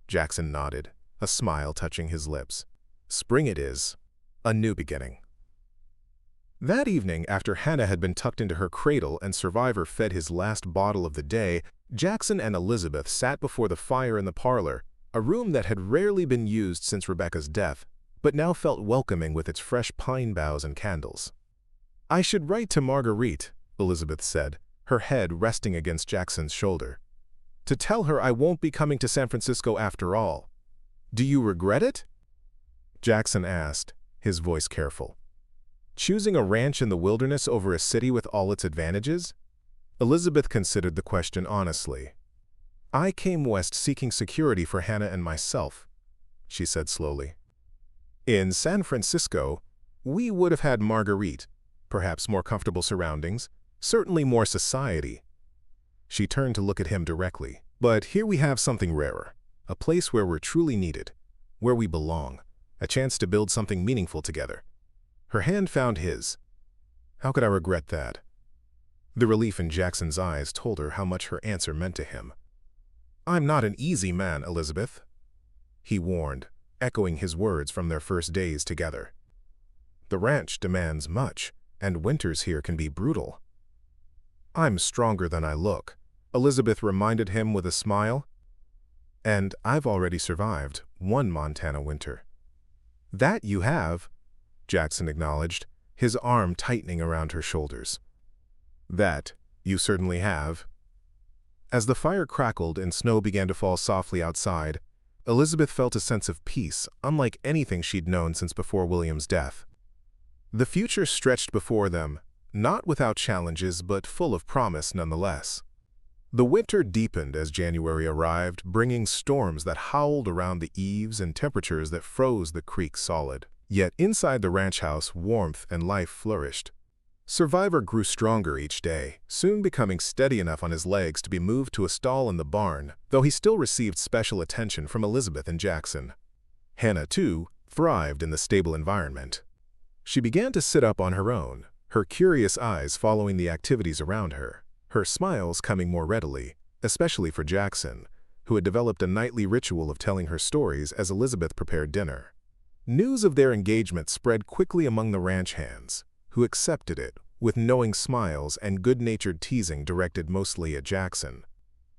Jackson nodded, a smile touching his lips. "Spring it is. A new beginning." That evening, after Hannah had been tucked into her cradle and Survivor fed his last bottle of the day, Jackson and Elizabeth sat before the fire in the parlor, a room that had rarely been used since Rebecca's death, but now felt welcoming with its fresh pine boughs and candles. "I should write to Marguerite," Elizabeth said, her head resting against Jackson's shoulder, "to tell her I won't be coming to San Francisco after all. Do you regret it?" Jackson asked, his voice careful. "Choosing a ranch in the wilderness over a city with all its advantages?" Elizabeth considered the question honestly. "I came west seeking security for Hannah and myself," she said slowly. "In San Francisco, we would have had Marguerite, perhaps more comfortable surroundings, certainly more society." She turned to look at him directly. "But here we have something rarer, a place where we're truly needed, where we belong, a chance to build something meaningful together." Her hand found his. "How could I regret that?" The relief in Jackson's eyes told her how much her answer meant to him. "I'm not an easy man, Elizabeth," he warned, echoing his words from their first days together. "The ranch demands much, and winters here can be brutal." "I'm stronger than I look," Elizabeth reminded him with a smile. "And I've already survived one Montana winter." "That you have," Jackson acknowledged, his arm tightening around her shoulders. "That you certainly have." As the fire crackled and snow began to fall softly outside, Elizabeth felt a sense of peace unlike anything she'd known since before William's death. The future stretched before them, not without challenges but full of promise nonetheless. The winter deepened as January arrived, bringing storms that howled around the eaves and temperatures that froze the creek solid. Yet inside the ranch house, warmth and life flourished. Survivor grew stronger each day, soon becoming steady enough on his legs to be moved to a stall in the barn, though he still received special attention from Elizabeth and Jackson. Hannah, too, thrived in the stable environment. She began to sit up on her own, her curious eyes following the activities around her, her smiles coming more readily, especially for Jackson, who had developed a nightly ritual of telling her stories as Elizabeth prepared dinner. News of their engagement spread quickly among the ranch hands, who accepted it with knowing smiles and good-natured teasing directed mostly at Jackson.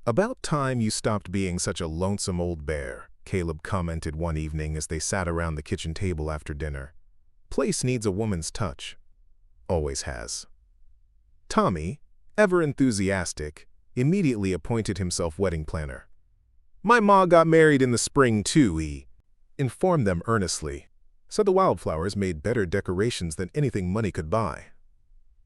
"About time you stopped being such a lonesome old bear," Caleb commented one evening as they sat around the kitchen table after dinner. "Place needs a woman's touch. Always has." Tommy, ever enthusiastic, immediately appointed himself wedding planner. "My ma got married in the spring too," he informed them earnestly, so the wildflowers made better decorations than anything money could buy.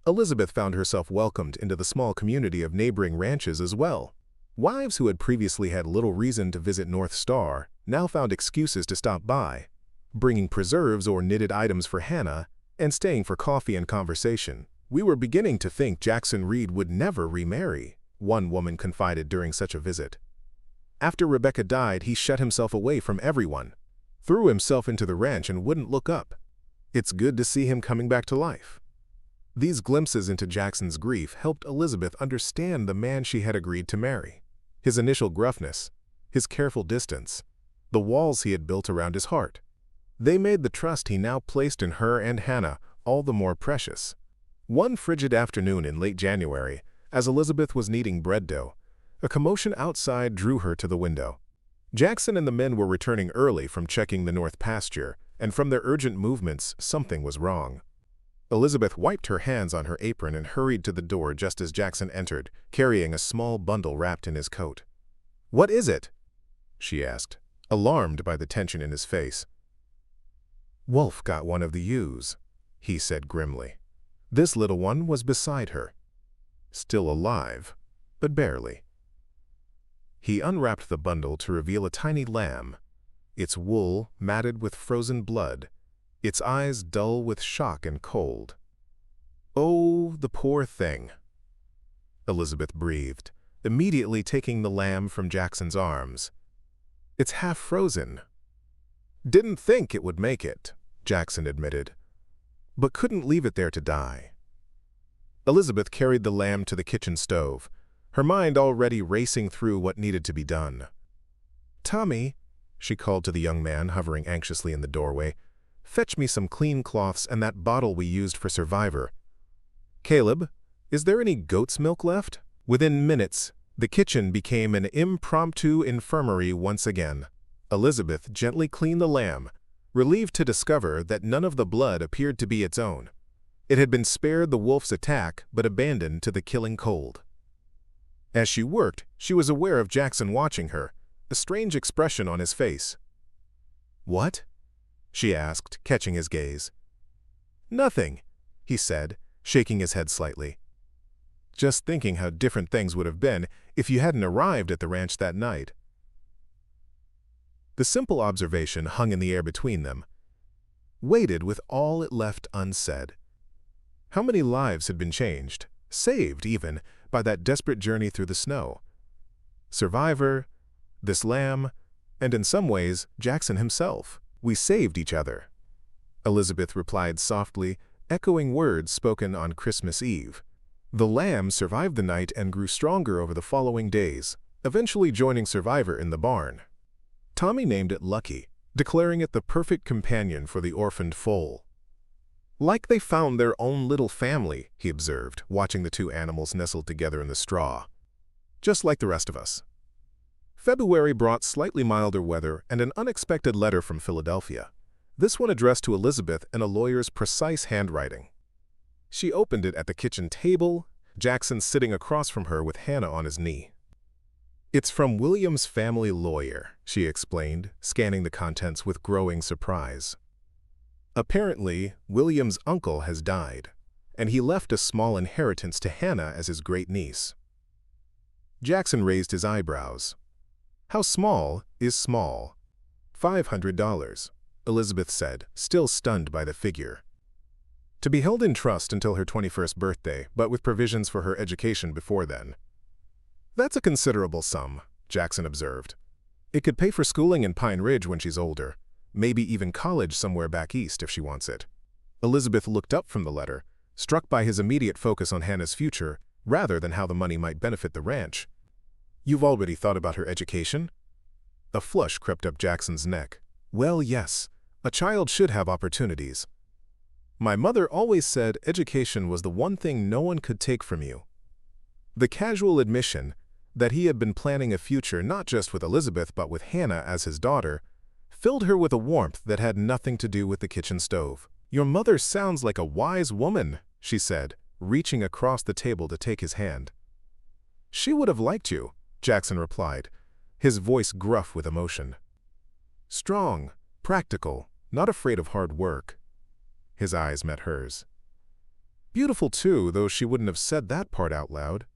Elizabeth found herself welcomed into the small community of neighboring ranches as well. Wives who had previously had little reason to visit North Star now found excuses to stop by, bringing preserves or knitted items for Hannah and staying for coffee and conversation. "We were beginning to think Jackson Reed would never remarry," one woman confided during such a visit. "After Rebecca died, he shut himself away from everyone, threw himself into the ranch and wouldn't look up. It's good to see him coming back to life." These glimpses into Jackson's grief helped Elizabeth understand the man she had agreed to marry. His initial gruffness, his careful distance, the walls he had built around his heart. They made the trust he now placed in her and Hannah all the more precious. One frigid afternoon in late January, as Elizabeth was kneading bread dough, a commotion outside drew her to the window. Jackson and the men were returning early from checking the north pasture, and from their urgent movements, something was wrong. Elizabeth wiped her hands on her apron and hurried to the door just as Jackson entered, carrying a small bundle wrapped in his coat. "What is it?" she asked, alarmed by the tension in his face. "Wolf got one of the ewes," he said grimly. This little one was beside her. Still alive, but barely. He unwrapped the bundle to reveal a tiny lamb, its wool matted with frozen blood, its eyes dull with shock and cold. "Oh, the poor thing," Elizabeth breathed, immediately taking the lamb from Jackson's arms. "It's half frozen." "Didn't think it would make it," Jackson admitted, "but couldn't leave it there to die." Elizabeth carried the lamb to the kitchen stove, her mind already racing through what needed to be done. "Tommy," she called to the young man hovering anxiously in the doorway, "fetch me some clean cloths and that bottle we used for Survivor. Caleb, is there any goat's milk left?" Within minutes, the kitchen became an impromptu infirmary once again. Elizabeth gently cleaned the lamb, relieved to discover that none of the blood appeared to be its own. It had been spared the wolf's attack but abandoned to the killing cold. As she worked, she was aware of Jackson watching her, a strange expression on his face. "What?" she asked, catching his gaze. "Nothing," he said, shaking his head slightly. "Just thinking how different things would have been if you hadn't arrived at the ranch that night." The simple observation hung in the air between them, weighted with all it left unsaid. How many lives had been changed, saved even, by that desperate journey through the snow? Survivor, this lamb, and in some ways, Jackson himself. "We saved each other," Elizabeth replied softly, echoing words spoken on Christmas Eve. The lamb survived the night and grew stronger over the following days, eventually joining Survivor in the barn. Tommy named it Lucky, declaring it the perfect companion for the orphaned foal. "Like they found their own little family," he observed, watching the two animals nestled together in the straw. "Just like the rest of us." February brought slightly milder weather and an unexpected letter from Philadelphia, this one addressed to Elizabeth in a lawyer's precise handwriting. She opened it at the kitchen table, Jackson sitting across from her with Hannah on his knee. "It's from William's family lawyer," she explained, scanning the contents with growing surprise. "Apparently, William's uncle has died, and he left a small inheritance to Hannah as his great-niece." Jackson raised his eyebrows. "How small is small?" $500, Elizabeth said, still stunned by the figure. "To be held in trust until her 21st birthday, but with provisions for her education before then." "That's a considerable sum," Jackson observed. "It could pay for schooling in Pine Ridge when she's older, maybe even college somewhere back east if she wants it." Elizabeth looked up from the letter, struck by his immediate focus on Hannah's future rather than how the money might benefit the ranch. "You've already thought about her education?" A flush crept up Jackson's neck. "Well, yes. A child should have opportunities. My mother always said education was the one thing no one could take from you." The casual admission that he had been planning a future not just with Elizabeth but with Hannah as his daughter filled her with a warmth that had nothing to do with the kitchen stove. "Your mother sounds like a wise woman," she said, reaching across the table to take his hand. "She would have liked you," Jackson replied, his voice gruff with emotion. "Strong, practical, not afraid of hard work." His eyes met hers. "Beautiful too, though she wouldn't have said that part out loud."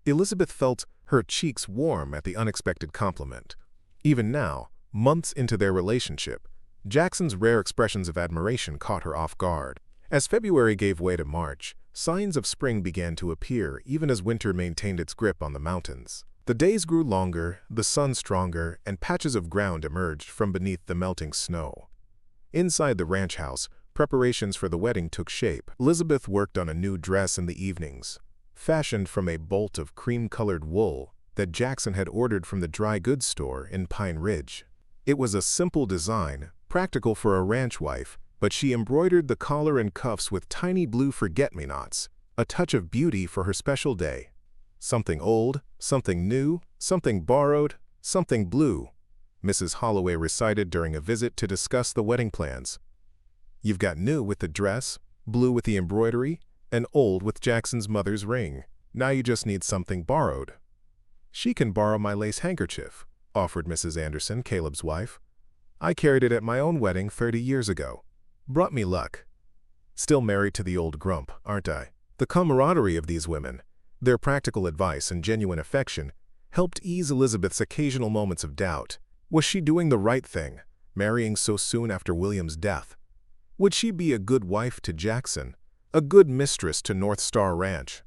Elizabeth felt her cheeks warm at the unexpected compliment. Even now, months into their relationship, Jackson's rare expressions of admiration caught her off guard. As February gave way to March, signs of spring began to appear even as winter maintained its grip on the mountains. The days grew longer, the sun stronger, and patches of ground emerged from beneath the melting snow. Inside the ranch house, preparations for the wedding took shape. Elizabeth worked on a new dress in the evenings, fashioned from a bolt of cream-colored wool that Jackson had ordered from the dry goods store in Pine Ridge. It was a simple design, practical for a ranch wife, but she embroidered the collar and cuffs with tiny blue forget-me-nots, a touch of beauty for her special day. Something old, something new, something borrowed, something blue, Mrs. Holloway recited during a visit to discuss the wedding plans. You've got new with the dress, blue with the embroidery, and old with Jackson's mother's ring. Now you just need something borrowed. She can borrow my lace handkerchief, offered Mrs. Anderson, Caleb's wife. I carried it at my own wedding 30 years ago. Brought me luck. Still married to the old grump, aren't I? The camaraderie of these women, their practical advice and genuine affection, helped ease Elizabeth's occasional moments of doubt. Was she doing the right thing, marrying so soon after William's death? Would she be a good wife to Jackson, a good mistress to North Star Ranch?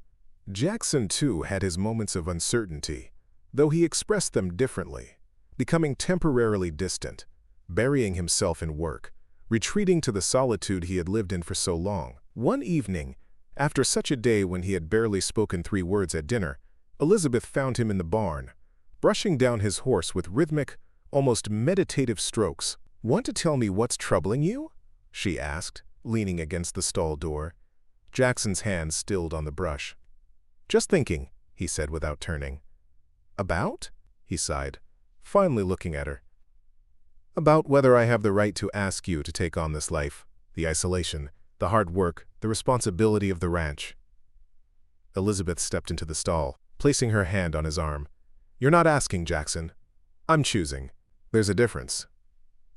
Jackson, too, had his moments of uncertainty, though he expressed them differently, becoming temporarily distant, burying himself in work, retreating to the solitude he had lived in for so long. One evening, after such a day when he had barely spoken 3 words at dinner, Elizabeth found him in the barn, brushing down his horse with rhythmic, almost meditative strokes. "Want to tell me what's troubling you?" she asked, leaning against the stall door. Jackson's hand stilled on the brush. "Just thinking," he said without turning. "About?" he sighed, finally looking at her. "About whether I have the right to ask you to take on this life, the isolation, the hard work, the responsibility of the ranch." Elizabeth stepped into the stall, placing her hand on his arm. "You're not asking, Jackson. I'm choosing. There's a difference."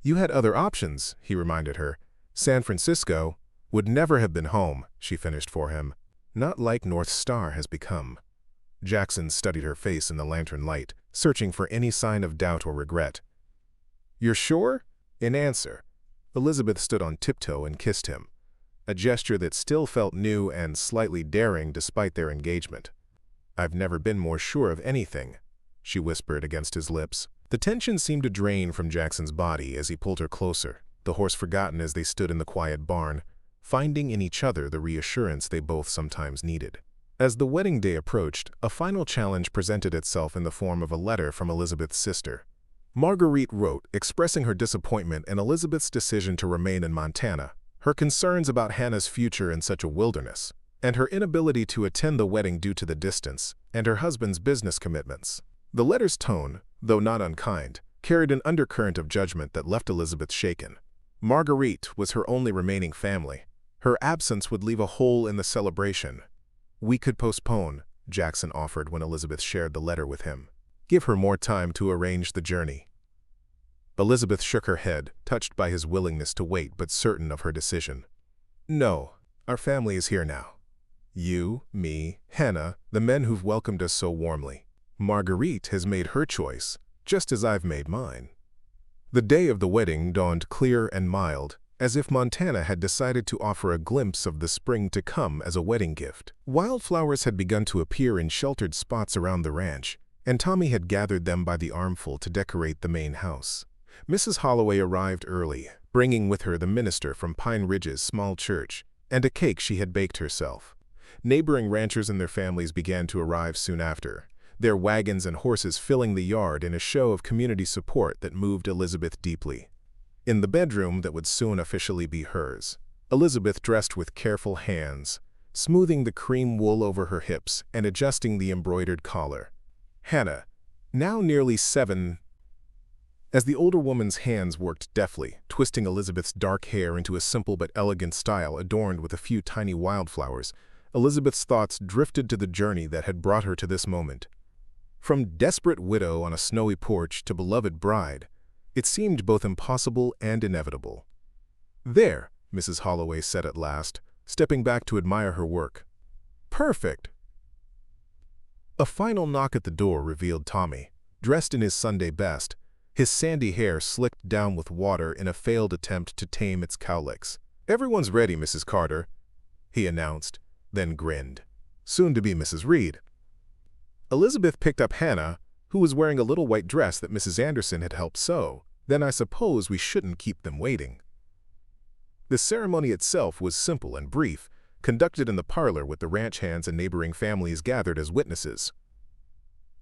"You had other options," he reminded her. "San Francisco would never have been home," she finished for him. "Not like North Star has become." Jackson studied her face in the lantern light, searching for any sign of doubt or regret. "You're sure?" In answer, Elizabeth stood on tiptoe and kissed him, a gesture that still felt new and slightly daring despite their engagement. "I've never been more sure of anything," she whispered against his lips. The tension seemed to drain from Jackson's body as he pulled her closer, the horse forgotten as they stood in the quiet barn, finding in each other the reassurance they both sometimes needed. As the wedding day approached, a final challenge presented itself in the form of a letter from Elizabeth's sister. Marguerite wrote, expressing her disappointment in Elizabeth's decision to remain in Montana, her concerns about Hannah's future in such a wilderness, and her inability to attend the wedding due to the distance and her husband's business commitments. The letter's tone, though not unkind, carried an undercurrent of judgment that left Elizabeth shaken. Marguerite was her only remaining family. Her absence would leave a hole in the celebration. "We could postpone," Jackson offered when Elizabeth shared the letter with him. "Give her more time to arrange the journey." Elizabeth shook her head, touched by his willingness to wait but certain of her decision. "No, our family is here now. You, me, Hannah, the men who've welcomed us so warmly. Marguerite has made her choice, just as I've made mine." The day of the wedding dawned clear and mild, as if Montana had decided to offer a glimpse of the spring to come as a wedding gift. Wildflowers had begun to appear in sheltered spots around the ranch, and Tommy had gathered them by the armful to decorate the main house. Mrs. Holloway arrived early, bringing with her the minister from Pine Ridge's small church and a cake she had baked herself. Neighboring ranchers and their families began to arrive soon after, their wagons and horses filling the yard in a show of community support that moved Elizabeth deeply. In the bedroom that would soon officially be hers, Elizabeth dressed with careful hands, smoothing the cream wool over her hips and adjusting the embroidered collar. Hannah, now nearly 7, as the older woman's hands worked deftly, twisting Elizabeth's dark hair into a simple but elegant style adorned with a few tiny wildflowers, Elizabeth's thoughts drifted to the journey that had brought her to this moment. From desperate widow on a snowy porch to beloved bride, it seemed both impossible and inevitable. "There," Mrs. Holloway said at last, stepping back to admire her work. "Perfect." A final knock at the door revealed Tommy, dressed in his Sunday best, his sandy hair slicked down with water in a failed attempt to tame its cowlicks. "Everyone's ready, Mrs. Carter," he announced, then grinned. "Soon to be Mrs. Reed." Elizabeth picked up Hannah, who was wearing a little white dress that Mrs. Anderson had helped sew. "Then I suppose we shouldn't keep them waiting." The ceremony itself was simple and brief, conducted in the parlor with the ranch hands and neighboring families gathered as witnesses.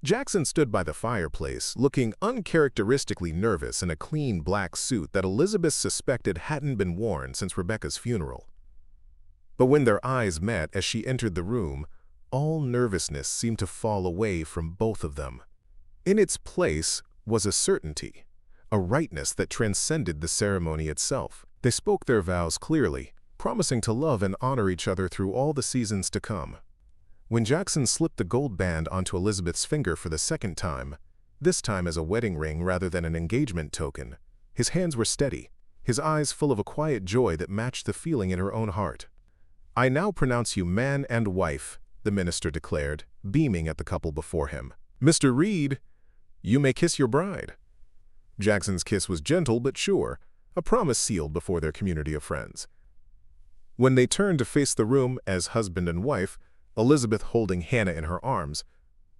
Jackson stood by the fireplace, looking uncharacteristically nervous in a clean black suit that Elizabeth suspected hadn't been worn since Rebecca's funeral. But when their eyes met as she entered the room, all nervousness seemed to fall away from both of them. In its place was a certainty, a rightness that transcended the ceremony itself. They spoke their vows clearly, promising to love and honor each other through all the seasons to come. When Jackson slipped the gold band onto Elizabeth's finger for the second time, this time as a wedding ring rather than an engagement token, his hands were steady, his eyes full of a quiet joy that matched the feeling in her own heart. "I now pronounce you man and wife," the minister declared, beaming at the couple before him. "Mr. Reed, you may kiss your bride." Jackson's kiss was gentle but sure, a promise sealed before their community of friends. When they turned to face the room as husband and wife, Elizabeth holding Hannah in her arms,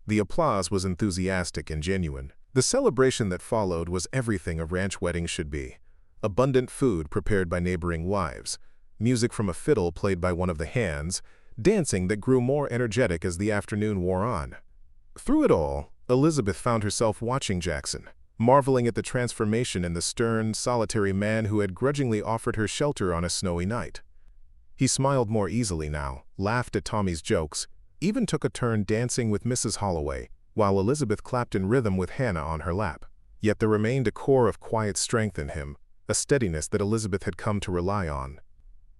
the applause was enthusiastic and genuine. The celebration that followed was everything a ranch wedding should be. Abundant food prepared by neighboring wives, music from a fiddle played by one of the hands, dancing that grew more energetic as the afternoon wore on. Through it all, Elizabeth found herself watching Jackson, marveling at the transformation in the stern, solitary man who had grudgingly offered her shelter on a snowy night. He smiled more easily now, laughed at Tommy's jokes, even took a turn dancing with Mrs. Holloway, while Elizabeth clapped in rhythm with Hannah on her lap. Yet there remained a core of quiet strength in him, a steadiness that Elizabeth had come to rely on.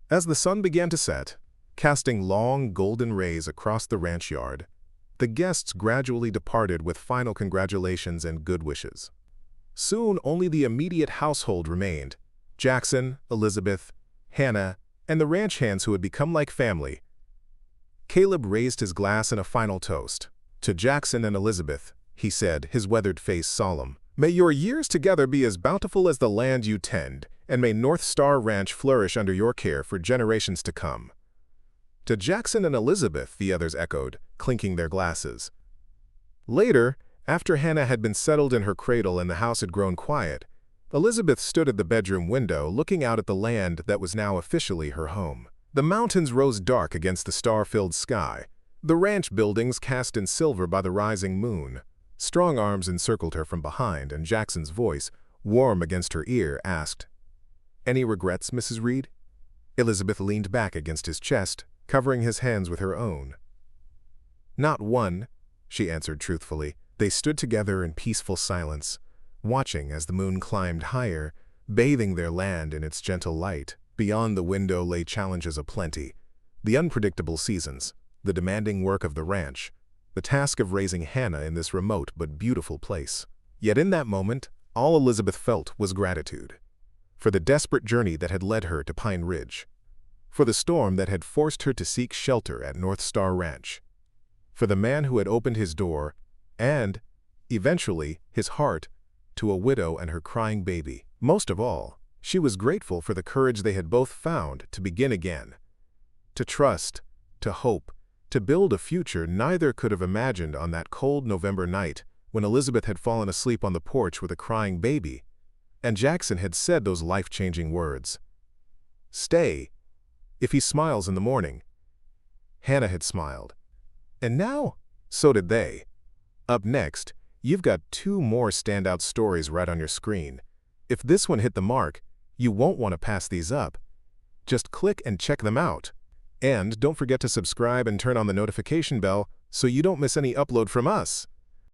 As the sun began to set, casting long golden rays across the ranch yard, the guests gradually departed with final congratulations and good wishes. Soon only the immediate household remained: Jackson, Elizabeth, Hannah, and the ranch hands who had become like family. Caleb raised his glass in a final toast. "To Jackson and Elizabeth," he said, his weathered face solemn, "may your years together be as bountiful as the land you tend, and may North Star Ranch flourish under your care for generations to come." "To Jackson and Elizabeth," the others echoed, clinking their glasses. Later, after Hannah had been settled in her cradle and the house had grown quiet, Elizabeth stood at the bedroom window looking out at the land that was now officially her home. The mountains rose dark against the star-filled sky, the ranch buildings cast in silver by the rising moon. Strong arms encircled her from behind, and Jackson's voice, warm against her ear, asked, "Any regrets, Mrs. Reed?" Elizabeth leaned back against his chest, covering his hands with her own. "Not one," she answered truthfully. They stood together in peaceful silence, watching as the moon climbed higher, bathing their land in its gentle light. Beyond the window lay challenges aplenty: the unpredictable seasons, the demanding work of the ranch, the task of raising Hannah in this remote but beautiful place. Yet in that moment, all Elizabeth felt was gratitude. For the desperate journey that had led her to Pine Ridge. For the storm that had forced her to seek shelter at North Star Ranch. For the man who had opened his door, and, eventually, his heart, to a widow and her crying baby. Most of all, she was grateful for the courage they had both found to begin again. To trust, to hope, to build a future neither could have imagined on that cold November night when Elizabeth had fallen asleep on the porch with a crying baby, and Jackson had said those life-changing words. "Stay, if he smiles in the morning." Hannah had smiled. And now, so did they. Up next, you've got two more standout stories right on your screen. If this one hit the mark, you won't want to pass these up. Just click and check them out. And don't forget to subscribe and turn on the notification bell so you don't miss any upload from us.